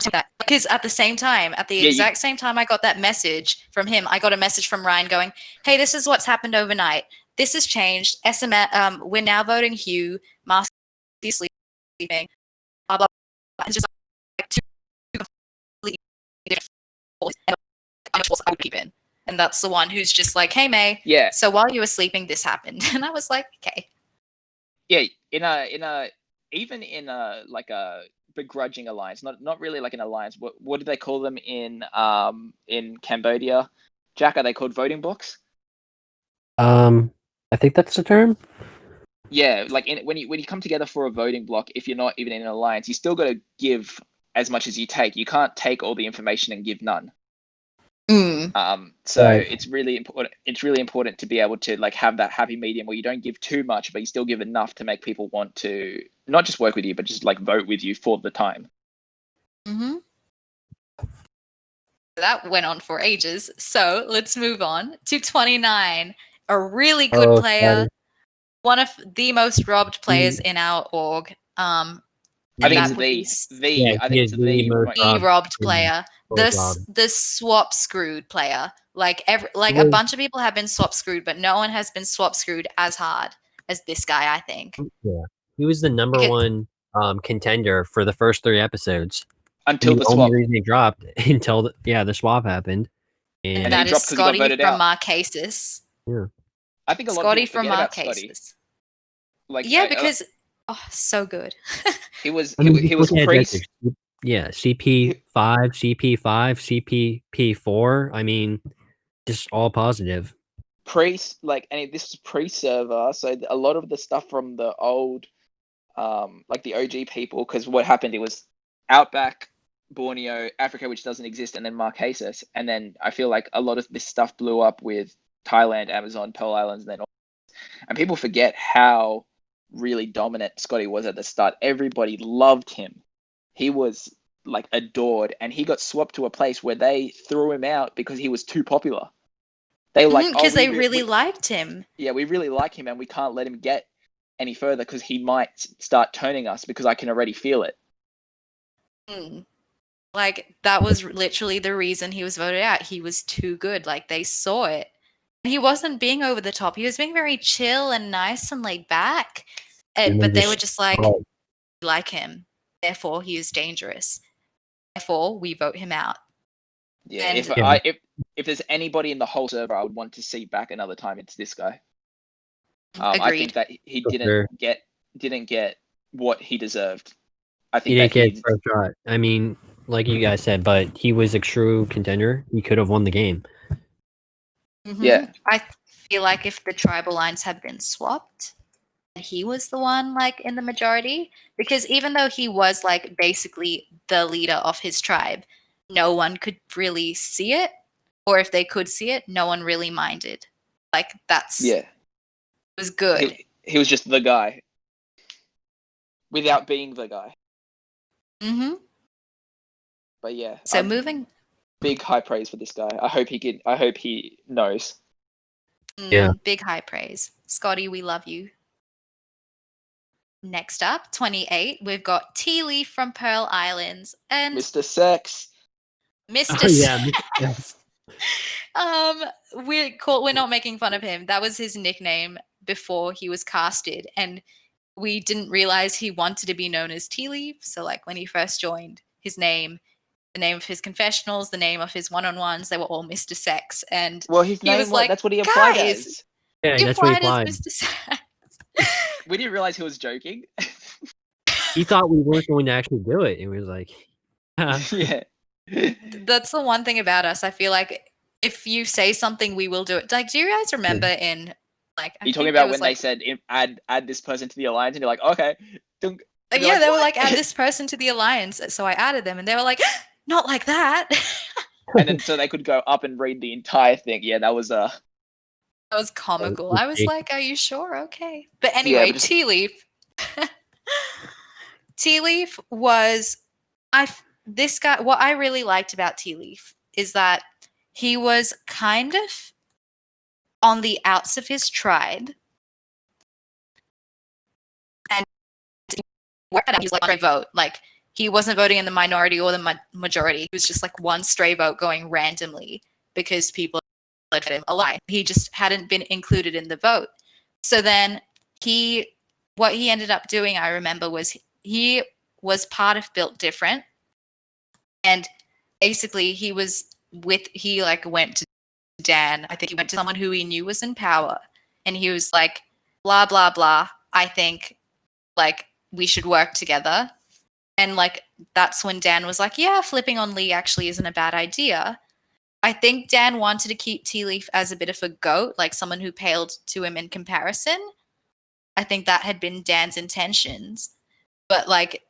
Speaker 1: do that. Because at the same time, at the exact same time I got that message from him, I got a message from Ryan going, hey, this is what's happened overnight. This has changed. SMM, we're now voting Hugh. Marcy sleeping. Blah blah blah. It's just like 2 completely different forces. And I would keep in. And that's the one who's just like, hey, May.
Speaker 2: Yeah.
Speaker 1: So while you were sleeping, this happened. And I was like, okay.
Speaker 2: Yeah, even in a like a begrudging alliance, not really like an alliance. What do they call them in Cambodia? Jack, are they called voting blocks?
Speaker 3: I think that's the term.
Speaker 2: Yeah, like when you come together for a voting block, if you're not even in an alliance, you still got to give as much as you take. You can't take all the information and give none. So
Speaker 3: Right.
Speaker 2: it's really important. It's really important to be able to like have that happy medium where you don't give too much, but you still give enough to make people want to not just work with you, but just like vote with you for the time.
Speaker 1: Mm-hmm. That went on for ages. So let's move on to 29. A really good player. One of the most robbed players in our org.
Speaker 2: I think it's the
Speaker 1: robbed player. The swap screwed player. Like a bunch of people have been swap screwed, but no one has been swap screwed as hard as this guy, I think.
Speaker 3: Yeah. He was the number one contender for the first 3 episodes.
Speaker 2: Until the swap.
Speaker 3: Only reason he dropped until the swap happened.
Speaker 1: And that is Scotty from Marquesas.
Speaker 3: Yeah.
Speaker 2: I think a lot
Speaker 1: Scotty
Speaker 2: of people
Speaker 1: from
Speaker 2: forget about Scotty.
Speaker 1: Like, yeah, because Oh, so good.
Speaker 2: He was
Speaker 3: I mean,
Speaker 2: he
Speaker 3: just
Speaker 2: was
Speaker 3: look at
Speaker 2: priest.
Speaker 3: objectives. Yeah, CP5, CP5, CP4. I mean, just all positive.
Speaker 2: And this was pre-server, so a lot of the stuff from the old, like the OG people, because what happened, it was Outback, Borneo, Africa, which doesn't exist, and then Marquesas, and then I feel like a lot of this stuff blew up with Thailand, Amazon, Pearl Islands, and people forget how really dominant Scotty was at the start. Everybody loved him. He was like adored, and he got swapped to a place where they threw him out because he was too popular. They were like, "Oh,
Speaker 1: Because they really liked him.
Speaker 2: yeah, we really like him, and we can't let him get any further because he might start turning us because I can already feel it."
Speaker 1: Mm. Like, that was literally the reason he was voted out. He was too good. Like, they saw it. He wasn't being over the top. He was being very chill and nice and laid back.
Speaker 3: And then
Speaker 1: But they were
Speaker 3: just
Speaker 1: just like,
Speaker 3: oh,
Speaker 1: like him. Therefore, he is dangerous. Therefore, we vote him out.
Speaker 2: Yeah,
Speaker 1: And
Speaker 3: yeah,
Speaker 2: if there's anybody in the whole server I would want to see back another time, it's this guy. I think
Speaker 1: agreed.
Speaker 2: that he
Speaker 3: for sure.
Speaker 2: didn't get what he deserved. I
Speaker 3: He
Speaker 2: think that
Speaker 3: didn't get
Speaker 2: he
Speaker 3: first shot. I mean, like you guys said, but he was a true contender. He could have won the game.
Speaker 2: yeah.
Speaker 1: I feel like if the tribal lines had been swapped, he was the one like in the majority, because even though he was like basically the leader of his tribe, no one could really see it, or if they could see it, no one really minded. Like, that's
Speaker 2: Yeah.
Speaker 1: was good.
Speaker 2: He was just the guy without being the guy.
Speaker 1: hmm
Speaker 2: But yeah,
Speaker 1: So moving,
Speaker 2: big high praise for this guy. I hope he knows.
Speaker 3: Yeah.
Speaker 1: big high praise, Scotty. We love you. Next up, 28, we've got Tea Leaf from Pearl Islands and
Speaker 2: Mr. Sex.
Speaker 1: Mr.
Speaker 3: Oh yeah.
Speaker 1: Um, we're not making fun of him. That was his nickname before he was casted, and we didn't realize he wanted to be known as Tea Leaf. So, like, when he first joined, his name, the name of his confessionals, the name of his one-on-ones, they were all Mr. Sex, and
Speaker 2: Well, his
Speaker 1: he
Speaker 2: name
Speaker 1: was like,
Speaker 2: that's what he applied
Speaker 1: "Guys,
Speaker 2: as.
Speaker 3: Yeah,
Speaker 1: you
Speaker 3: that's what he
Speaker 1: applied as
Speaker 3: applied.
Speaker 1: Mr. Sex."
Speaker 2: We didn't realize he was joking.
Speaker 3: He thought we weren't going to actually do it. It was like,
Speaker 2: Yeah.
Speaker 1: That's the one thing about us. I feel like if you say something, we will do it. Like, do you guys remember in like
Speaker 2: Are
Speaker 1: I
Speaker 2: you talking
Speaker 1: think there
Speaker 2: about
Speaker 1: was
Speaker 2: when they
Speaker 1: like
Speaker 2: said add this person to the alliance, and you're like, okay, and you're
Speaker 1: yeah,
Speaker 2: like,
Speaker 1: they were
Speaker 2: what?
Speaker 1: like, add this person to the alliance. So I added them, and they were like, not like that.
Speaker 2: And then so they could go up and read the entire thing. Yeah, that was
Speaker 1: That was comical. I was like, are you sure? Okay. But
Speaker 2: yeah,
Speaker 1: anyway,
Speaker 2: but
Speaker 1: Tea Leaf. Tea Leaf was this guy. What I really liked about Tea Leaf is that he was kind of on the outs of his tribe, and he was like on a vote. Like, he wasn't voting in the minority or the majority. He was just like one stray vote going randomly because people let him a lie. He just hadn't been included in the vote. So then what he ended up doing, I remember, was he was part of Built Different, and basically he like went to Dan. I think he went to someone who he knew was in power, and he was like, blah blah blah. I think like we should work together. And like that's when Dan was like, yeah, flipping on Lee actually isn't a bad idea. I think Dan wanted to keep Tea Leaf as a bit of a goat, like someone who paled to him in comparison. I think that had been Dan's intentions. But like,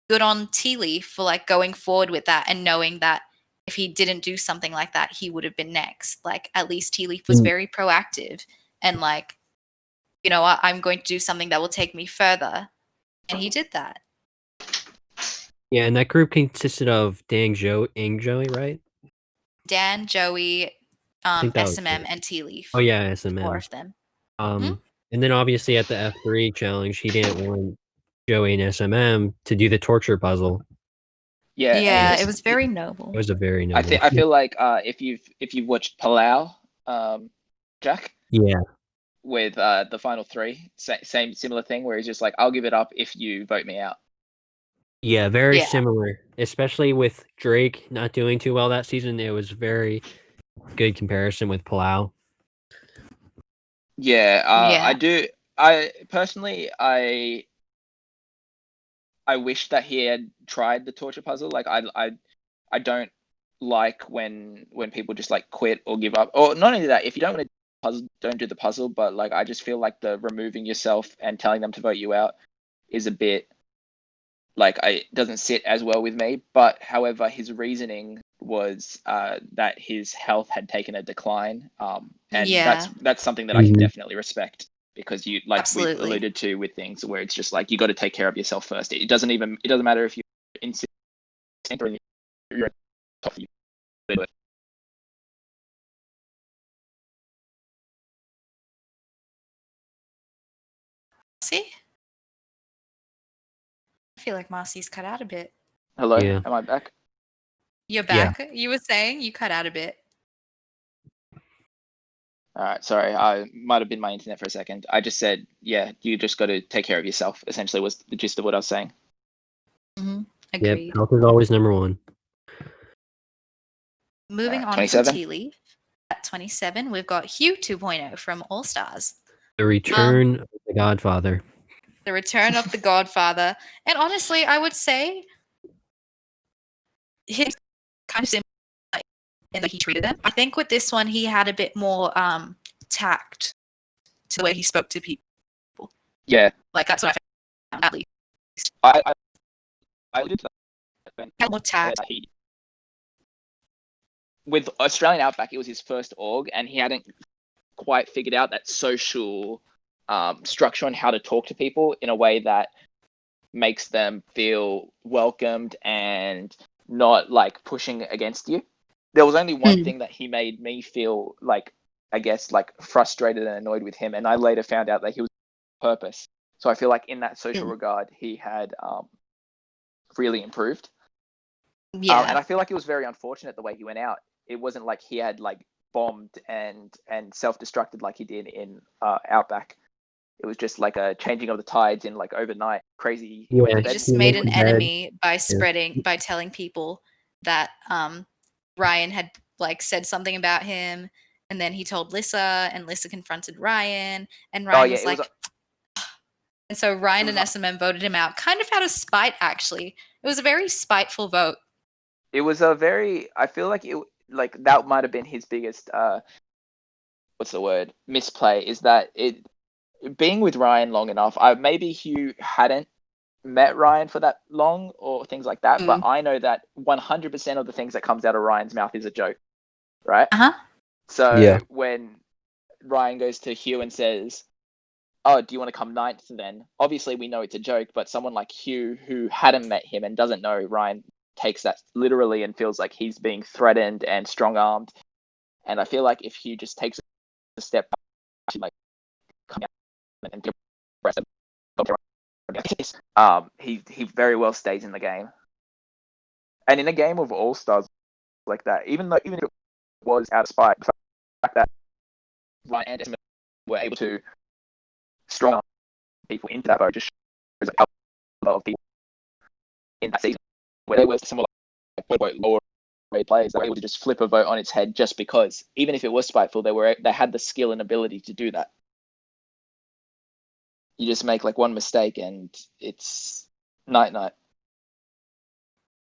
Speaker 1: good on Tea Leaf for like going forward with that and knowing that if he didn't do something like that, he would have been next. Like, at least Tea Leaf was very proactive and like, you know what, I'm going to do something that will take me further. And he did that.
Speaker 3: yeah, and that group consisted of Dan, and Joey, right?
Speaker 1: Dan, Joey,
Speaker 3: I think that was
Speaker 1: SMM,
Speaker 3: it.
Speaker 1: and Tea Leaf.
Speaker 3: Oh yeah,
Speaker 1: Four
Speaker 3: SMM.
Speaker 1: of them.
Speaker 3: And then obviously at the F3 challenge, he didn't want Joey and SMM to do the torture puzzle.
Speaker 2: yeah,
Speaker 1: Yeah,
Speaker 2: and
Speaker 1: it was very
Speaker 3: It
Speaker 1: noble.
Speaker 3: was a very noble.
Speaker 2: I feel like if you've watched Palau, Jack,
Speaker 3: Yeah,
Speaker 2: with the final three, same similar thing where he's just like, I'll give it up if you vote me out.
Speaker 3: yeah, very
Speaker 1: Yeah.
Speaker 3: similar. Especially with Drake not doing too well that season, it was very good comparison with Palau.
Speaker 2: Yeah,
Speaker 1: Yeah.
Speaker 2: I do. I personally, I wish that he had tried the torture puzzle. Like I don't like when people just like quit or give up. Or not only that, if you don't want to do the puzzle, don't do the puzzle. But like I just feel like the removing yourself and telling them to vote you out is a bit like it doesn't sit as well with me. But however, his reasoning was that his health had taken a decline, and
Speaker 1: Yeah,
Speaker 2: that's something that I can
Speaker 3: Mhm.
Speaker 2: definitely respect, because you, like we've
Speaker 1: absolutely.
Speaker 2: alluded to with things where it's just like you got to take care of yourself first. It doesn't matter if you're in center or you're at the top.
Speaker 1: See? I feel like Marcy's cut out a bit.
Speaker 2: Hello,
Speaker 3: Yeah.
Speaker 2: am I back?
Speaker 1: You're
Speaker 3: Yeah.
Speaker 1: back. You were saying you cut out a bit.
Speaker 2: All right, sorry, I might have been my internet for a second. I just said, yeah, you just got to take care of yourself. Essentially, was the gist of what I was saying.
Speaker 1: Mm-hmm.
Speaker 3: Yep.
Speaker 1: Agreed.
Speaker 3: Health is always number one.
Speaker 1: Moving on from
Speaker 2: 27.
Speaker 1: Tea Leaf, at 27, we've got Hugh 2.0 from All Stars.
Speaker 3: The return of the Godfather.
Speaker 1: The return of the Godfather. And honestly, I would say his kind of similar in that he treated them. I think with this one, he had a bit more tact to the way he spoke to people.
Speaker 2: Yeah,
Speaker 1: Like that's what I found, at least.
Speaker 2: I did that.
Speaker 1: He had more tact.
Speaker 2: With Australian Outback, it was his first org, and he hadn't quite figured out that social structure on how to talk to people in a way that makes them feel welcomed and not like pushing against you. There was only one thing that he made me feel like, I guess, like frustrated and annoyed with him, and I later found out that he was on purpose. So I feel like in that social regard, he had really improved.
Speaker 1: Yeah.
Speaker 2: And I feel like it was very unfortunate the way he went out. It wasn't like he had like bombed and self-destructed like he did in Outback. It was just like a changing of the tides in like overnight. Crazy. He went to
Speaker 1: He
Speaker 2: bed.
Speaker 1: just made an enemy by by telling people that Ryan had like said something about him, and then he told Lissa, and Lissa confronted Ryan, and Ryan was like, and so Ryan and SMM voted him out, kind of out of spite. Actually, it was a very spiteful vote.
Speaker 2: It was a very. I feel like it like that might have been his biggest. What's the word? Misplay is that it being with Ryan long enough. Maybe Hugh hadn't met Ryan for that long or things like that, but I know that 100% of the things that comes out of Ryan's mouth is a joke, right? So when Ryan goes to Hugh and says, "Oh, do you want to come ninth?" Then obviously we know it's a joke, but someone like Hugh who hadn't met him and doesn't know Ryan takes that literally and feels like he's being threatened and strong-armed. And I feel like if Hugh just takes a step back to like come out and he very well stays in the game. And in a game of all stars like that, even if it was out of spite, the fact that Ryan and Desmond were able to strong arm people into that vote just shows how a lot of people in that season, where there was some like lower grade players that were able to just flip a vote on its head just because, even if it was spiteful, they had the skill and ability to do that. You just make like one mistake and it's night.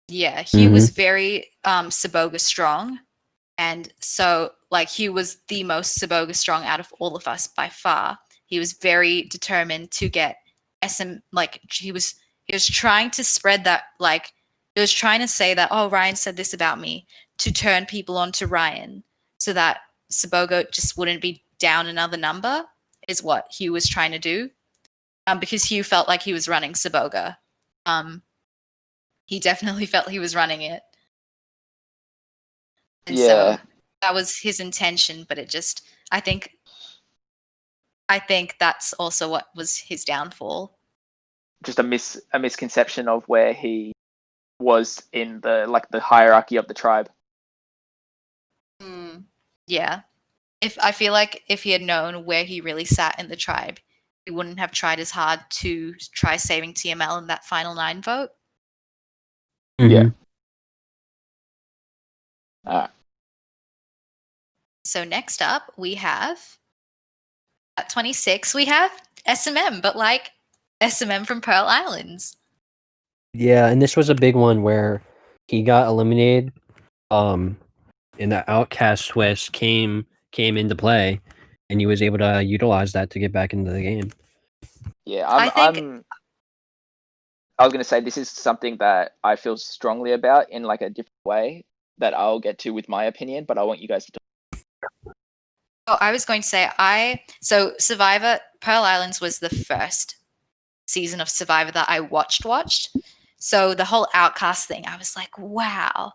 Speaker 1: Yeah, Hugh was very Saboga strong, and so like Hugh was the most Saboga strong out of all of us by far. He was very determined to get SM. Like he was trying to spread that, like he was trying to say that, oh, Ryan said this about me, to turn people onto Ryan so that Saboga just wouldn't be down another number, is what Hugh was trying to do. Because Hugh felt like he was running Saboga. He definitely felt he was running it. And so that was his intention, but it just, I think that's also what was his downfall.
Speaker 2: Just a misconception of where he was in the hierarchy of the tribe.
Speaker 1: Yeah. I feel like if he had known where he really sat in the tribe, he wouldn't have tried as hard to try saving TML in that final 9 vote.
Speaker 2: Yeah.
Speaker 1: So next up, we have at 26, we have SMM, but like SMM from Pearl Islands.
Speaker 3: Yeah, and this was a big one where he got eliminated. And the outcast twist came into play, and he was able to utilize that to get back into the game.
Speaker 2: Yeah,
Speaker 1: I think
Speaker 2: I was gonna say this is something that I feel strongly about in like a different way that I'll get to with my opinion, but I want you guys to talk.
Speaker 1: I was going to say so Survivor Pearl Islands was the first season of Survivor that I watched. So the whole outcast thing, I was like, wow.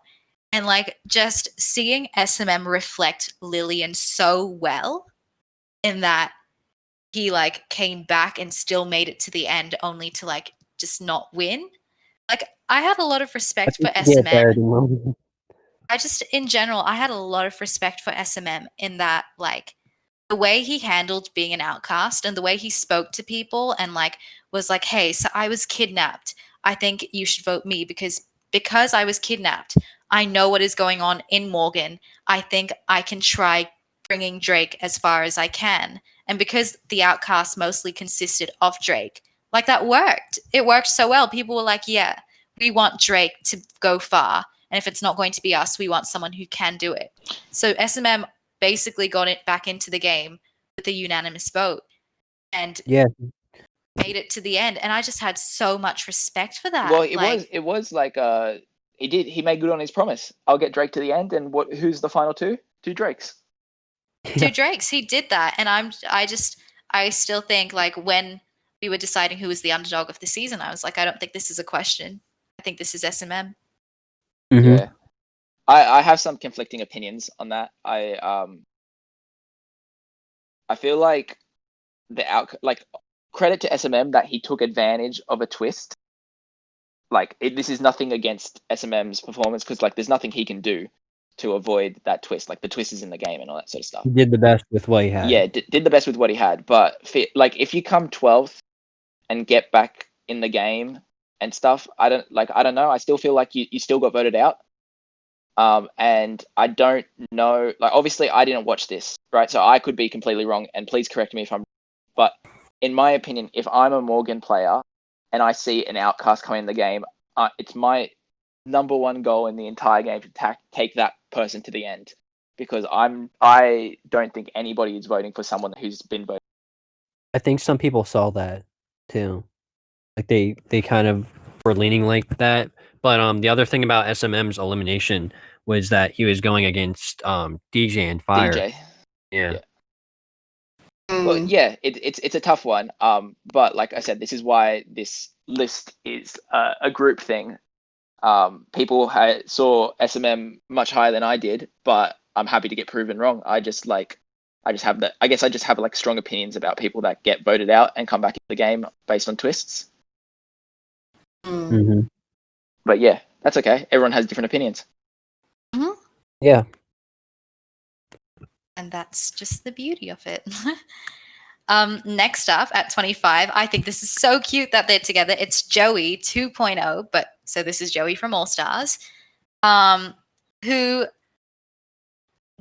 Speaker 1: And like just seeing SMM reflect Lillian so well in that he like came back and still made it to the end only to like just not win. Like I had a lot of respect for SMM. I just in general, I had a lot of respect for SMM in that like the way he handled being an outcast and the way he spoke to people and like was like, hey, so I was kidnapped, I think you should vote me because I was kidnapped, I know what is going on in Morgan, I think I can try bringing Drake as far as I can. And because the outcast mostly consisted of Drake, like that worked, it worked so well. People were like, yeah, we want Drake to go far, and if it's not going to be us, we want someone who can do it. So SMM basically got it back into the game with a unanimous vote and made it to the end. And I just had so much respect for that.
Speaker 2: Well, it was like he made good on his promise. I'll get Drake to the end, and who's the final two? Two Drakes.
Speaker 1: Two Drakes. He did that, and I still think like when we were deciding who was the underdog of the season, I was like, I don't think this is a question. I think this is SMM.
Speaker 3: Mm-hmm.
Speaker 2: Yeah, I have some conflicting opinions on that. I feel like credit to SMM that he took advantage of a twist. Like this is nothing against SMM's performance because like there's nothing he can do to avoid that twist. Like the twist is in the game and all that sort of stuff.
Speaker 3: He did the best with what he had.
Speaker 2: Yeah, did the best with what he had. But like if you come 12th and get back in the game and stuff, I don't know. I still feel like you still got voted out. And I don't know. Like obviously I didn't watch this, right? So I could be completely wrong. And please correct me if I'm. But in my opinion, if I'm a Morgan player and I see an outcast coming in the game, it's my number one goal in the entire game to take that person to the end, because I don't think anybody is voting for someone who's been voted.
Speaker 3: I think some people saw that too, like they kind of were leaning like that. But the other thing about SMM's elimination was that he was going against DJ and Fire.
Speaker 2: DJ,
Speaker 3: yeah.
Speaker 2: Well, yeah, it's a tough one. But like I said, this is why this list is a group thing. People saw SMM much higher than I did, but I'm happy to get proven wrong. I just have that. I guess I just have like strong opinions about people that get voted out and come back into the game based on twists.
Speaker 3: Mm-hmm.
Speaker 2: But yeah, that's okay. Everyone has different opinions.
Speaker 1: Mm-hmm.
Speaker 3: Yeah.
Speaker 1: And that's just the beauty of it. Next up at 25, I think this is so cute that they're together. It's Joey 2.0, but so this is Joey from All Stars. Who,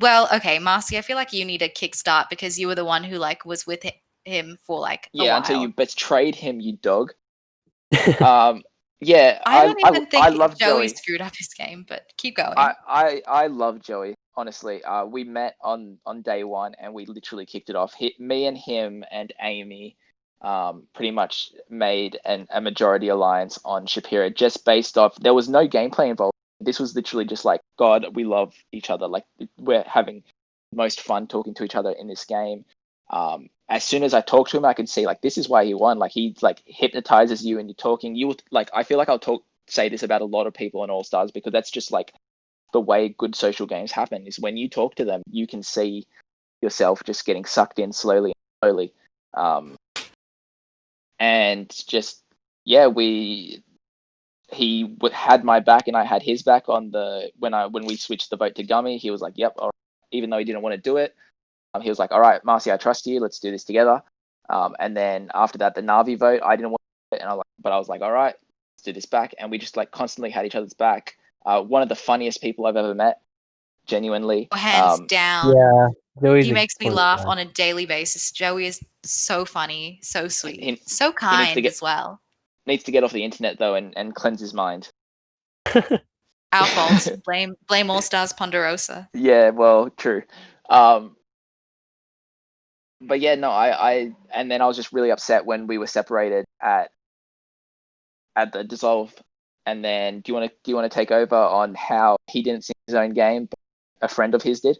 Speaker 1: well, okay, Marcy, I feel like you need a kickstart because you were the one who like was with him for like a while.
Speaker 2: Until you betrayed him, you dog.
Speaker 1: I don't even think
Speaker 2: I love
Speaker 1: Joey
Speaker 2: Joey.
Speaker 1: screwed up his game, but keep going.
Speaker 2: I love Joey, honestly. We met on day one and we literally kicked it off. Me and him and Amy pretty much made a majority alliance on Shapira just based off, there was no gameplay involved. This was literally just like, God, we love each other. Like we're having the most fun talking to each other in this game. As soon as I talked to him, I could see like this is why he won. Like he like hypnotizes you and you're talking. You like I feel like say this about a lot of people in All Stars because that's just like the way good social games happen. Is when you talk to them, you can see yourself just getting sucked in slowly. And just yeah, he had my back and I had his back on when we switched the vote to Gummy. He was like, "Yep," all right. Even though he didn't want to do it. He was like, all right, Marcy, I trust you. Let's do this together. And then after that, the Navi vote, I didn't want it. But I was like, all right, let's do this back. And we just like constantly had each other's back. One of the funniest people I've ever met, genuinely.
Speaker 1: Hands down.
Speaker 3: Yeah. Joey's
Speaker 1: he makes me laugh on a daily basis. Joey is so funny, so sweet, so kind as well.
Speaker 2: needs to get off the internet though and cleanse his mind.
Speaker 1: Our fault. Blame All Stars Ponderosa.
Speaker 2: Yeah, well, true. But yeah, no, and then I was just really upset when we were separated at the dissolve. And then do you want to take over on how he didn't sing his own game, but a friend of his did?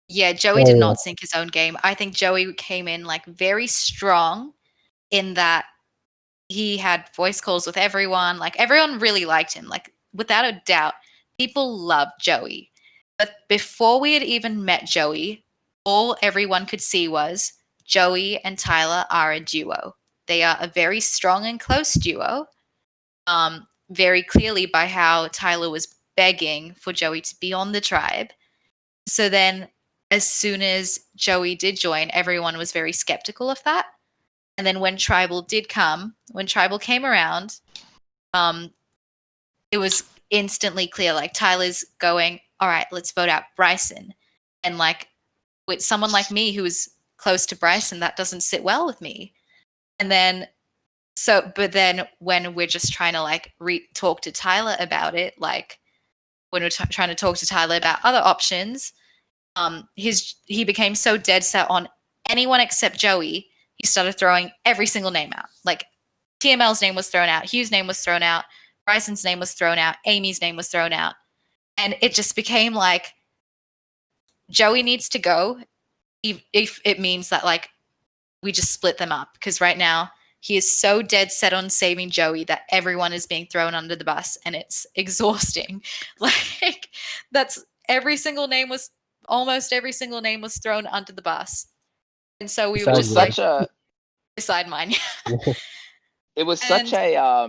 Speaker 1: Yeah, Joey did not sink his own game. I think Joey came in like very strong in that he had voice calls with everyone. Like everyone really liked him. Like without a doubt, people loved Joey. But before we had even met Joey, all everyone could see was Joey and Tyler are a duo. They are a very strong and close duo. Very clearly by how Tyler was begging for Joey to be on the tribe. So then as soon as Joey did join, everyone was very skeptical of that. And then when Tribal came around, it was instantly clear. Like Tyler's going, all right, let's vote out Bryson. And like with someone like me who is close to Bryson, that doesn't sit well with me. And then but then when we're just trying to like talk to Tyler about it, like when we're trying to talk to Tyler about other options, he became so dead set on anyone except Joey. He started throwing every single name out. Like TML's name was thrown out, Hugh's name was thrown out, Bryson's name was thrown out, Amy's name was thrown out. And it just became like Joey needs to go if it means that like we just split them up. Because right now he is so dead set on saving Joey that everyone is being thrown under the bus and it's exhausting. Like that's almost every single name was thrown under the bus. And so we were just like, beside mine.
Speaker 2: It was such a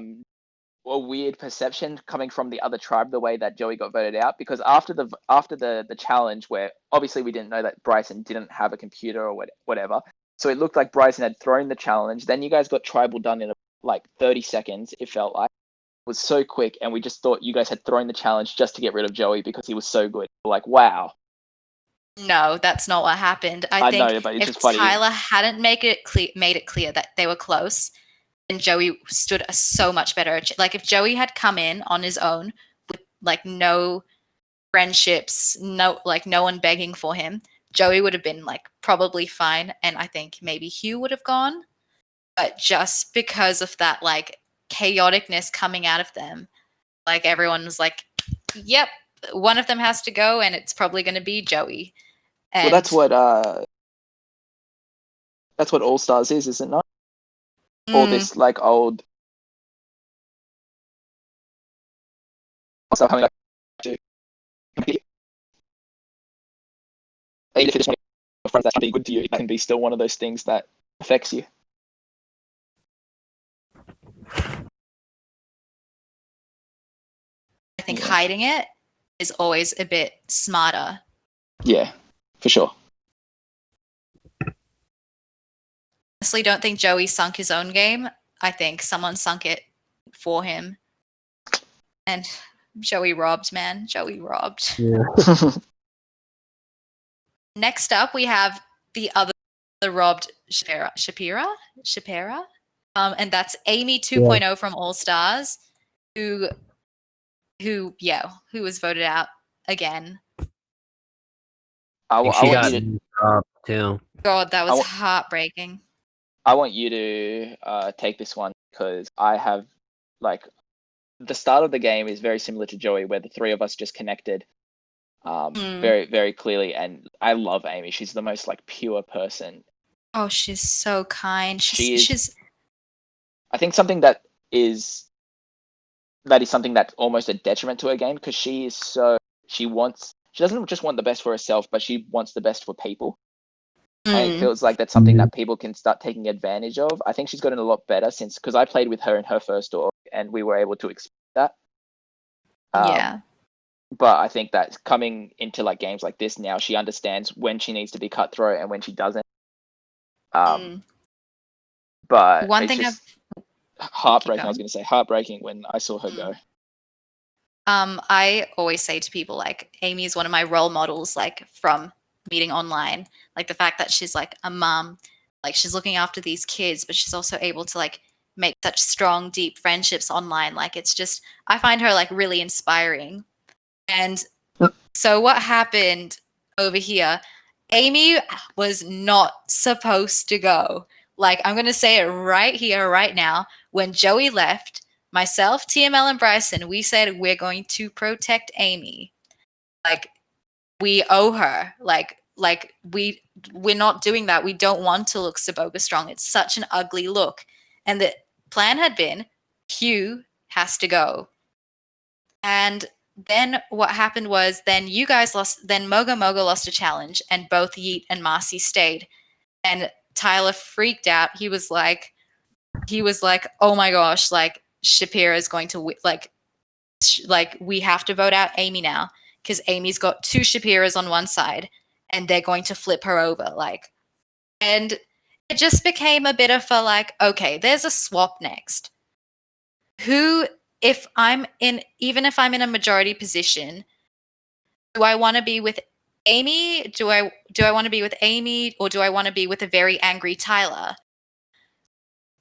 Speaker 2: weird perception coming from the other tribe, the way that Joey got voted out, because after the challenge, where obviously we didn't know that Bryson didn't have a computer or whatever, so it looked like Bryson had thrown the challenge. Then you guys got tribal done in like 30 seconds. It felt like it was so quick, and we just thought you guys had thrown the challenge just to get rid of Joey because he was so good. We're like, wow.
Speaker 1: No, that's not what happened. I think
Speaker 2: know, but it's
Speaker 1: if
Speaker 2: just funny.
Speaker 1: Tyler hadn't made it clear that they were close, then Joey stood a so much better. Like if Joey had come in on his own with like no friendships, no one begging for him, Joey would have been like probably fine, and I think maybe Hugh would have gone. But just because of that like chaoticness coming out of them, like everyone was like, "Yep, one of them has to go, and it's probably going to be Joey." And
Speaker 2: well, that's what All Stars is it not? All this like old stuff coming back to compete. Even if it's one of your friends that's being good to you, it can be still one of those things that affects you.
Speaker 1: I think hiding it is always a bit smarter.
Speaker 2: Yeah, for sure.
Speaker 1: Honestly, don't think Joey sunk his own game. I think someone sunk it for him. And Joey robbed, man. Joey robbed.
Speaker 3: Yeah.
Speaker 1: Next up, we have the other robbed Shapira. And that's Amy 2.0 from All Stars, who was voted out again.
Speaker 3: I got dropped too.
Speaker 1: God, that was heartbreaking.
Speaker 2: I want you to take this one because I have like the start of the game is very similar to Joey, where the three of us just connected very, very clearly. And I love Amy. She's the most like pure person.
Speaker 1: Oh, she's so kind. She's
Speaker 2: I think something that is something that's almost a detriment to her game, because she doesn't just want the best for herself, but she wants the best for people. And it feels like that's something that people can start taking advantage of. I think she's gotten a lot better because I played with her in her first org and we were able to expect that.
Speaker 1: Yeah.
Speaker 2: But I think that coming into like games like this now, she understands when she needs to be cutthroat and when she doesn't. But
Speaker 1: one
Speaker 2: it's
Speaker 1: thing
Speaker 2: just heartbreaking. I was going to say heartbreaking when I saw her go.
Speaker 1: I always say to people like Amy is one of my role models, like from meeting online, like the fact that she's like a mom, like she's looking after these kids, but she's also able to like make such strong, deep friendships online. Like, it's just, I find her like really inspiring. And so what happened over here, Amy was not supposed to go. Like, I'm going to say it right here, right now. When Joey left, myself, TML, and Bryson, we said we're going to protect Amy. Like, we owe her. Like we're not doing that. We don't want to look Saboga strong. It's such an ugly look. And the plan had been Hugh has to go. And then what happened was then you guys lost, then Moga Moga lost a challenge and both Yeet and Marcy stayed. And Tyler freaked out. He was like, oh my gosh, like Shapira is going to like we have to vote out Amy now because Amy's got 2 Shapiras on one side and they're going to flip her over. Like, and it just became a bit of a like, okay, there's a swap next. Who, if I'm in, even if I'm in a majority position, do I want to be with Amy? Do I want to be with Amy, or do I want to be with a very angry Tyler?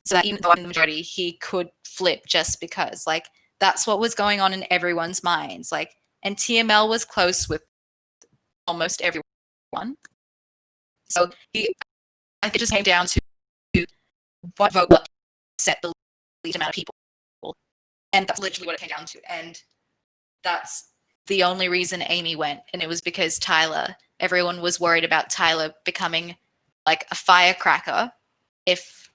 Speaker 1: So that even though I'm in the majority, he could flip just because, like, that's what was going on in everyone's minds. Like, and TML was close with almost everyone. So I think it just came down to what vote will set the least amount of people. And that's literally what it came down to. And that's the only reason Amy went. And it was because everyone was worried about Tyler becoming like a firecracker if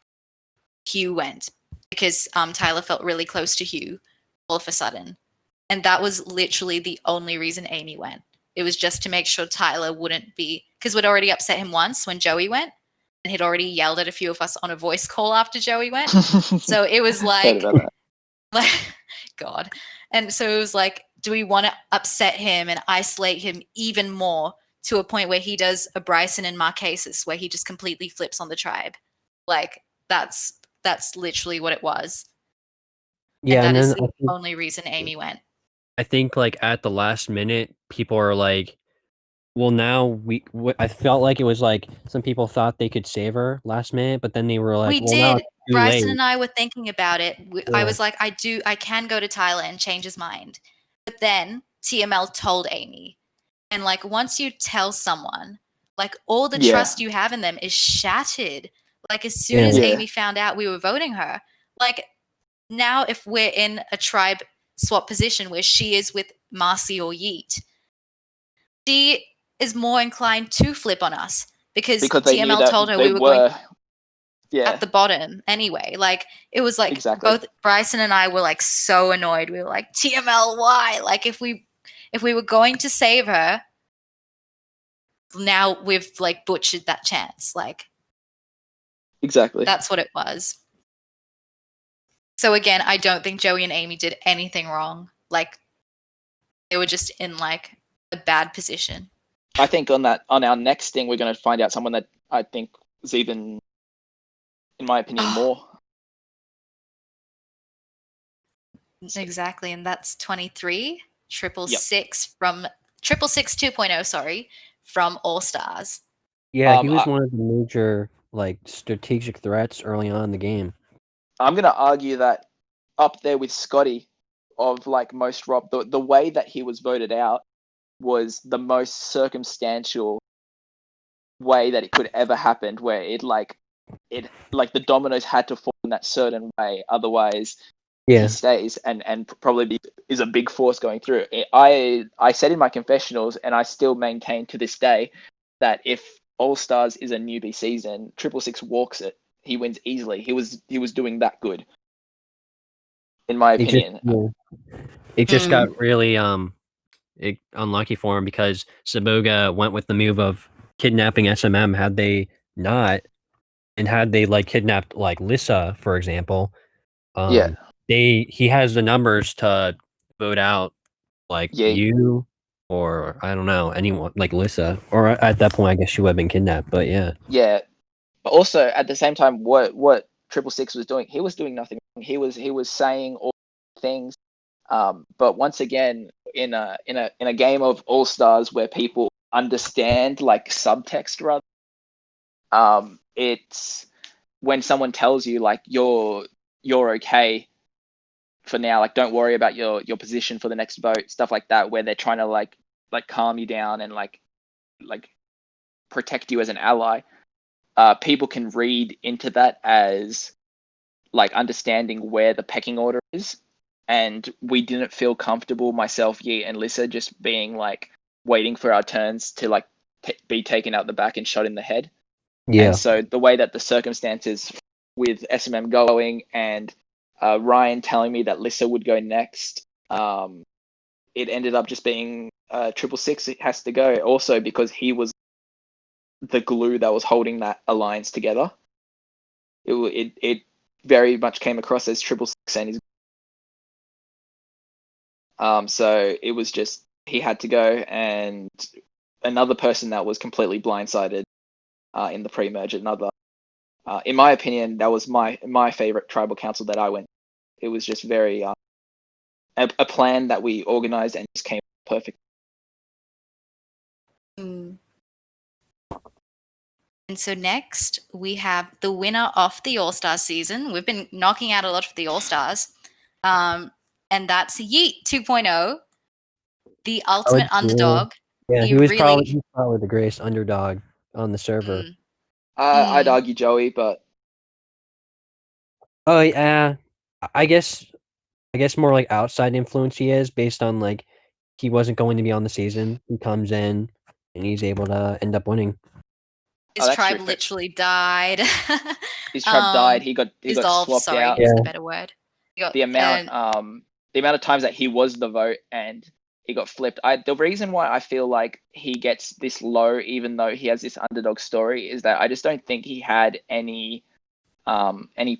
Speaker 1: Hugh went. Because Tyler felt really close to Hugh all of a sudden. And that was literally the only reason Amy went. It was just to make sure Tyler wouldn't be, because we'd already upset him once when Joey went, and he'd already yelled at a few of us on a voice call after Joey went. So it was like, God. And so it was like, do we want to upset him and isolate him even more to a point where he does a Bryson and Marquesas, where he just completely flips on the tribe? Like, that's literally what it was.
Speaker 3: Yeah,
Speaker 1: and that
Speaker 3: and
Speaker 1: is
Speaker 3: then
Speaker 1: the only reason Amy went.
Speaker 3: I think like at the last minute, people are like, well, now I felt like it was like some people thought they could save her last minute, but then they were like,
Speaker 1: We
Speaker 3: well, now
Speaker 1: did.
Speaker 3: it's too
Speaker 1: Bryson
Speaker 3: late.
Speaker 1: and I were thinking about it. I
Speaker 3: Yeah.
Speaker 1: was like, I can go to Tyler and change his mind. But then TML told Amy. And like, once you tell someone, like, all the trust you have in them is shattered. Like, as soon as Amy found out we were voting her, like, now if we're in a tribe swap position where she is with Marcy or Yeet, she is more inclined to flip on us because
Speaker 2: they knew
Speaker 1: TML
Speaker 2: that
Speaker 1: told her
Speaker 2: they
Speaker 1: we were going
Speaker 2: yeah,
Speaker 1: at the bottom anyway. Like, it was like
Speaker 2: exactly.
Speaker 1: both Bryson and I were like so annoyed. We were like, TML, why? Like, if we were going to save her, now we've like butchered that chance. Like,
Speaker 2: Exactly.
Speaker 1: that's what it was. So again, I don't think Joey and Amy did anything wrong. Like, they were just in like a bad position.
Speaker 2: I think on our next thing, we're going to find out someone that I think is even, in my opinion, more.
Speaker 1: Exactly, and that's 23, 666 from 666 2.0, sorry, from All Stars.
Speaker 3: Yeah, he was one of the major like strategic threats early on in the game.
Speaker 2: I'm going to argue that up there with Scotty of like most Rob, the way that he was voted out was the most circumstantial way that it could ever happen, where it like the dominoes had to fall in that certain way, otherwise he stays and probably is a big force going through. I said in my confessionals, and I still maintain to this day, that if All Stars is a newbie season, 666 walks it. He wins easily. He was doing that good, in my opinion.
Speaker 3: It just got really unlucky for him because Saboga went with the move of kidnapping SMM. Had they not, and had they like kidnapped like Lissa, for example, he has the numbers to vote out like you, or I don't know, anyone like Lissa, or at that point I guess she would have been kidnapped. But yeah.
Speaker 2: But also at the same time, what 666 was doing, he was doing nothing wrong. He was saying all things. But once again, in a game of All Stars where people understand like subtext rather, it's when someone tells you like you're you're okay for now. Like, don't worry about your position for the next vote, stuff like that, where they're trying to like calm you down and like protect you as an ally. People can read into that as like understanding where the pecking order is, and we didn't feel comfortable, myself, Yi, and Lissa, just being like waiting for our turns to like be taken out the back and shot in the head.
Speaker 3: Yeah.
Speaker 2: And so the way that the circumstances with SMM going and Ryan telling me that Lissa would go next, it ended up just being 666. It has to go. Also because he was the glue that was holding that alliance together. It very much came across as 666 and his. So it was just he had to go, and another person that was completely blindsided in the pre-merge. Another, in my opinion, that was my favorite tribal council that I went. It was just very a plan that we organized and just came perfect.
Speaker 1: Mm. And so next we have the winner of the All-Star season. We've been knocking out a lot of the All-Stars. And that's Yeet 2.0, the ultimate underdog.
Speaker 3: Yeah,
Speaker 1: He
Speaker 3: he was
Speaker 1: really
Speaker 3: probably the greatest underdog on the server.
Speaker 2: I'd argue Joey, but
Speaker 3: Oh yeah, I guess more like outside influence he is based on like he wasn't going to be on the season. He comes in and he's able to end up winning.
Speaker 1: his
Speaker 2: that's
Speaker 1: tribe
Speaker 2: true.
Speaker 1: literally died.
Speaker 2: His tribe died. He got
Speaker 1: dissolved,
Speaker 2: swapped
Speaker 1: sorry,
Speaker 2: out.
Speaker 1: is
Speaker 3: Yeah.
Speaker 1: the better word. He got,
Speaker 2: The amount of times that he was the vote and he got flipped. The reason why I feel like he gets this low, even though he has this underdog story, is that I just don't think he had any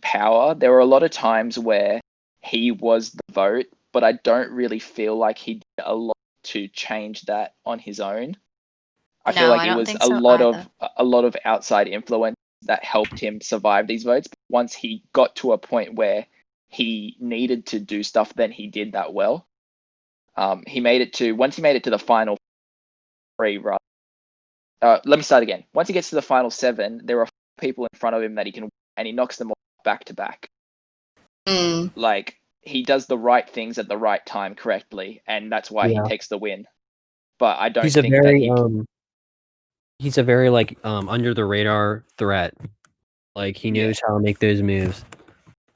Speaker 2: power. There were a lot of times where he was the vote, but I don't really feel like he did a lot to change that on his own. I feel
Speaker 1: No,
Speaker 2: like
Speaker 1: I
Speaker 2: it
Speaker 1: don't
Speaker 2: was
Speaker 1: think
Speaker 2: a
Speaker 1: so
Speaker 2: lot
Speaker 1: either.
Speaker 2: of outside influence that helped him survive these votes. Once he got to a point where he needed to do stuff, then he did that well. Once he made it to the final three, right? Let me start again. Once he gets to the final 7, there are people in front of him that he can, and he knocks them all back to back. Like, he does the right things at the right time correctly, and that's why he takes the win. But I don't
Speaker 3: He's a
Speaker 2: think that
Speaker 3: he's a very like under the radar threat. Like he knows how to make those moves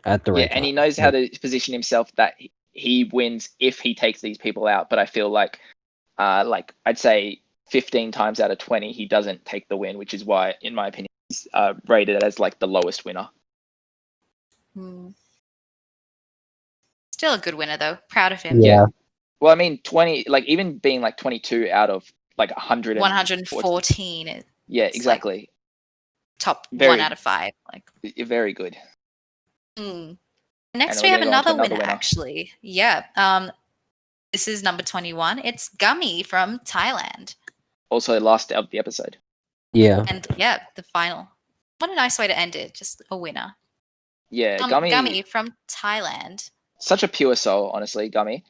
Speaker 3: at the right time.
Speaker 2: and he knows how to position himself that he wins if he takes these people out. But I feel like I'd say 15 times out of 20 he doesn't take the win, which is why, in my opinion, he's rated as like the lowest winner.
Speaker 1: Still a good winner though. Proud of him.
Speaker 3: Yeah.
Speaker 2: Well, I mean, 20, like even being like 22 out of like
Speaker 1: 114.
Speaker 2: Yeah,
Speaker 1: it's
Speaker 2: exactly.
Speaker 1: Like top
Speaker 2: Very-
Speaker 1: 1 out of 5. Like,
Speaker 2: Very good.
Speaker 1: next
Speaker 2: And
Speaker 1: we
Speaker 2: we're
Speaker 1: have
Speaker 2: gonna go on to
Speaker 1: another
Speaker 2: another
Speaker 1: winner,
Speaker 2: winner.
Speaker 1: actually. Yeah. This is number 21. It's Gummy from Thailand.
Speaker 2: Also, last of the episode.
Speaker 3: Yeah.
Speaker 1: And yeah, the final. What a nice way to end it. Just a winner.
Speaker 2: Yeah,
Speaker 1: Gummy from Thailand.
Speaker 2: such a pure soul, honestly, Gummy.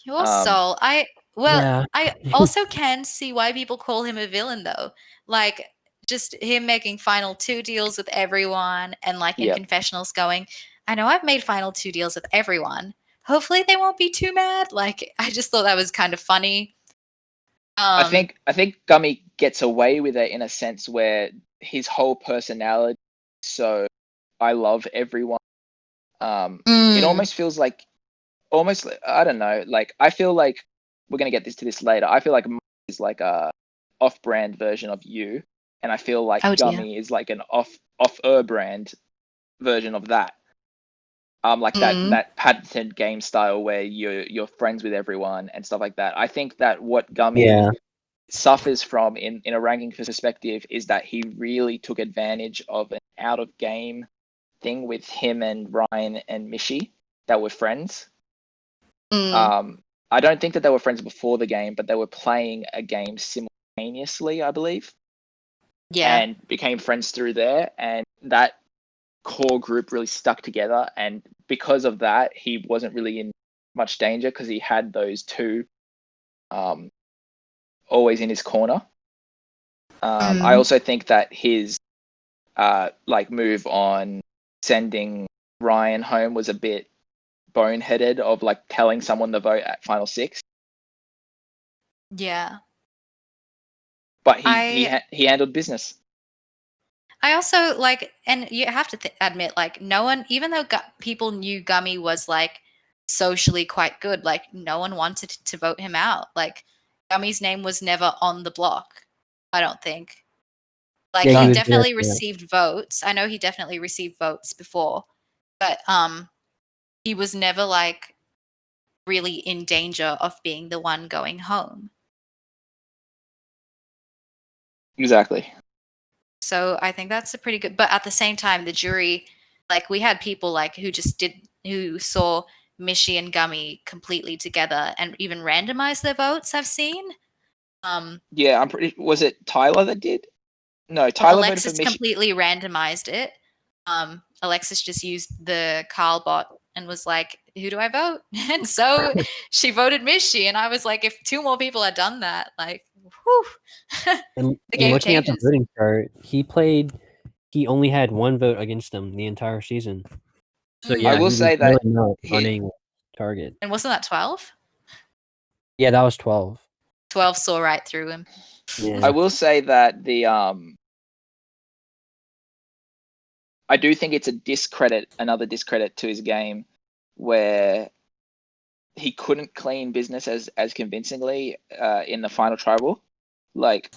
Speaker 1: Your soul. I
Speaker 3: Yeah.
Speaker 1: also can see why people call him a villain though. Like, just him making final 2 deals with everyone, and like in
Speaker 2: Yep.
Speaker 1: confessionals going, I know I've made final 2 deals with everyone. Hopefully they won't be too mad. Like, I just thought that was kind of funny.
Speaker 2: I think Gummy gets away with it in a sense where his whole personality, so I love everyone. It almost feels like, I don't know, like I feel like we're gonna get to this later. I feel like Mike is like a off-brand version of you, and I feel like Gummy is like an off brand version of that. Like that patented game style where you're friends with everyone and stuff like that. I think that what Gummy suffers from in a ranking perspective is that he really took advantage of an out of game thing with him and Ryan and Mishi that were friends. I don't think that they were friends before the game, but they were playing a game simultaneously, I believe.
Speaker 1: Yeah.
Speaker 2: And became friends through there, and that core group really stuck together, and because of that he wasn't really in much danger because he had those two always in his corner. I also think that his like move on sending Ryan home was a bit boneheaded of like telling someone the vote at final 6.
Speaker 1: Yeah.
Speaker 2: But he handled business.
Speaker 1: I also like, and you have to admit, like, no one, even though people knew Gummy was like socially quite good, like, no one wanted to vote him out. Like, Gummy's name was never on the block, I don't think. Like,
Speaker 3: Yeah,
Speaker 1: he
Speaker 3: he was there,
Speaker 1: definitely
Speaker 3: yeah.
Speaker 1: received votes. I know he definitely received votes before, but he was never like really in danger of being the one going home.
Speaker 2: Exactly.
Speaker 1: So I think that's a pretty good, but at the same time, the jury, like, we had people like who saw Mishi and Gummy completely together and even randomized their votes, I've seen.
Speaker 2: Yeah, was it Tyler that did? No, Tyler voted for
Speaker 1: Alexis
Speaker 2: Michi.
Speaker 1: completely randomized it. Alexis just used the Carl bot and was like, who do I vote? And so she voted Mishi. And I was like, if 2 more people had done that, like, whew,
Speaker 3: And
Speaker 1: the game
Speaker 3: looking at the
Speaker 1: changes.
Speaker 3: voting chart, he only had 1 vote against them the entire season. So
Speaker 1: Mm.
Speaker 3: yeah,
Speaker 2: I will
Speaker 3: he was
Speaker 2: say that
Speaker 3: really not on any target.
Speaker 1: And wasn't that 12?
Speaker 3: Yeah, that was 12.
Speaker 1: 12 saw right through him.
Speaker 3: Yeah.
Speaker 2: I will say that I do think it's another discredit to his game, where he couldn't clean business as convincingly in the final tribal. Like,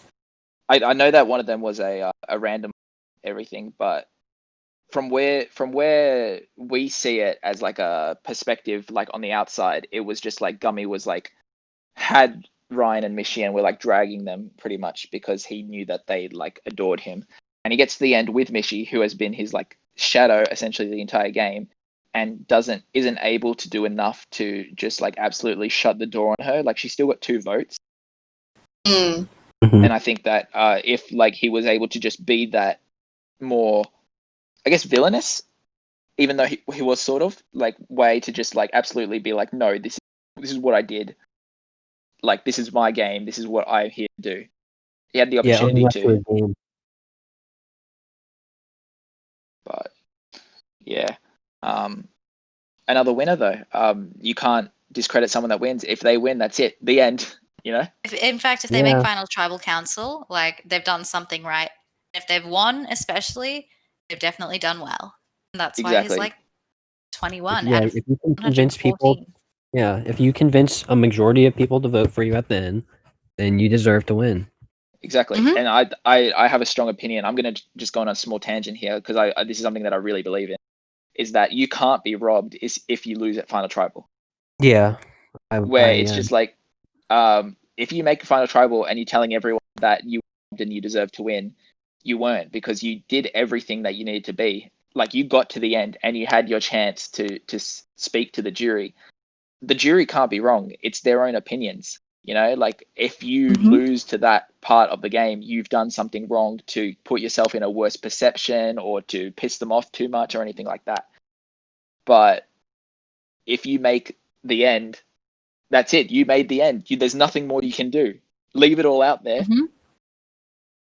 Speaker 2: I know that one of them was a random everything, but from where we see it as like a perspective, like on the outside, it was just like Gummy was like had Ryan and Michi and were like dragging them pretty much because he knew that they like adored him. And he gets to the end with Michi, who has been his like shadow essentially the entire game, and isn't able to do enough to just like absolutely shut the door on her. Like, she's still got 2 votes.
Speaker 1: Mm.
Speaker 3: Mhm.
Speaker 2: And I think that if like he was able to just be that more, I guess, villainous, even though he was sort of like way to just like absolutely be like, no, this is what I did. Like, this is my game. This is what I'm here to do. He had the
Speaker 3: Yeah,
Speaker 2: opportunity
Speaker 3: owning up to
Speaker 2: to,
Speaker 3: his game.
Speaker 2: but yeah. Another winner though. You can't discredit someone that wins. If they win, that's it. The end. You know.
Speaker 1: In fact, if they make
Speaker 3: Yeah.
Speaker 1: final tribal council, like, they've done something right. If they've won, especially, they've definitely done well. And that's why he's
Speaker 2: Exactly.
Speaker 1: like 21
Speaker 3: Yeah,
Speaker 1: out of
Speaker 3: if you can convince
Speaker 1: 114.
Speaker 3: people, if you convince a majority of people to vote for you at the end, then you deserve to win.
Speaker 2: Exactly.
Speaker 1: Mhm.
Speaker 2: And I have a strong opinion. I'm gonna just go on a small tangent here because I this is something that I really believe in. Is that you can't be robbed if you lose at final tribal.
Speaker 3: Yeah.
Speaker 2: Where it's just like, if you make a final tribal and you're telling everyone that you won and you deserve to win, you weren't, because you did everything that you needed to be. Like, you got to the end and you had your chance to speak to the jury. The jury can't be wrong. It's their own opinions. You know, like, if you lose to that part of the game, you've done something wrong to put yourself in a worse perception or to piss them off too much or anything like that. But if you make the end, that's it. You made the end. There's nothing more you can do. Leave it all out there,
Speaker 1: Mhm.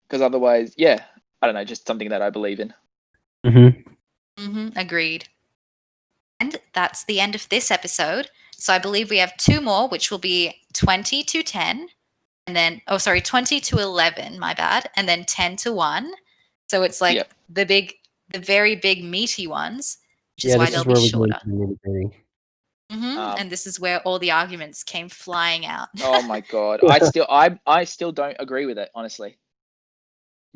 Speaker 2: because otherwise, yeah, I don't know, just something that I believe in.
Speaker 1: Agreed. And that's the end of this episode. So I believe we have 2 more, which will be 20 to 10, and then 20 to 11, my bad, and then 10 to 1. So it's like
Speaker 2: Yep.
Speaker 1: the very big meaty ones, which is
Speaker 3: Yeah,
Speaker 1: why
Speaker 3: this
Speaker 1: they'll
Speaker 3: is
Speaker 1: be
Speaker 3: where we go
Speaker 1: shorter.
Speaker 3: into the nitty-gritty.
Speaker 1: And this is where all the arguments came flying out.
Speaker 2: Oh my god, I still don't agree with it, honestly.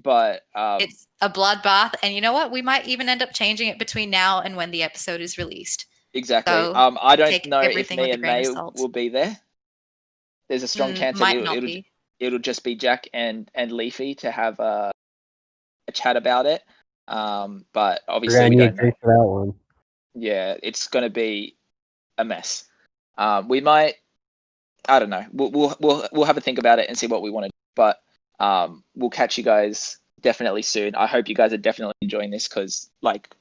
Speaker 2: But
Speaker 1: It's a bloodbath, and you know what? We might even end up changing it between now and when the episode is released.
Speaker 2: exactly.
Speaker 1: So
Speaker 2: I don't
Speaker 1: take
Speaker 2: know if
Speaker 1: everything
Speaker 2: me
Speaker 1: with a
Speaker 2: and
Speaker 1: grain of
Speaker 2: May
Speaker 1: salt.
Speaker 2: will be there. There's a strong chance that
Speaker 1: Might not be.
Speaker 2: it'll just be Jack and Leafy to have a chat about it. But
Speaker 3: We're
Speaker 2: obviously
Speaker 3: gonna
Speaker 2: we
Speaker 3: need
Speaker 2: don't know.
Speaker 3: Drake for that one.
Speaker 2: Yeah, it's gonna be a mess. We might, I don't know. We'll have a think about it and see what we want to do. But we'll catch you guys definitely soon. I hope you guys are definitely enjoying this, because like,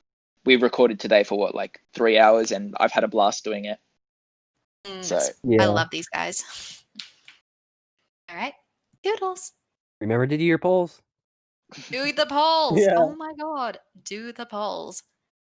Speaker 2: we've recorded today for what, like 3 hours, and I've had a blast doing it. So
Speaker 1: I
Speaker 3: Yeah.
Speaker 1: love these guys. All right. Doodles.
Speaker 3: Remember to do your polls.
Speaker 1: Do the polls.
Speaker 3: Yeah.
Speaker 1: Oh my god. Do the polls.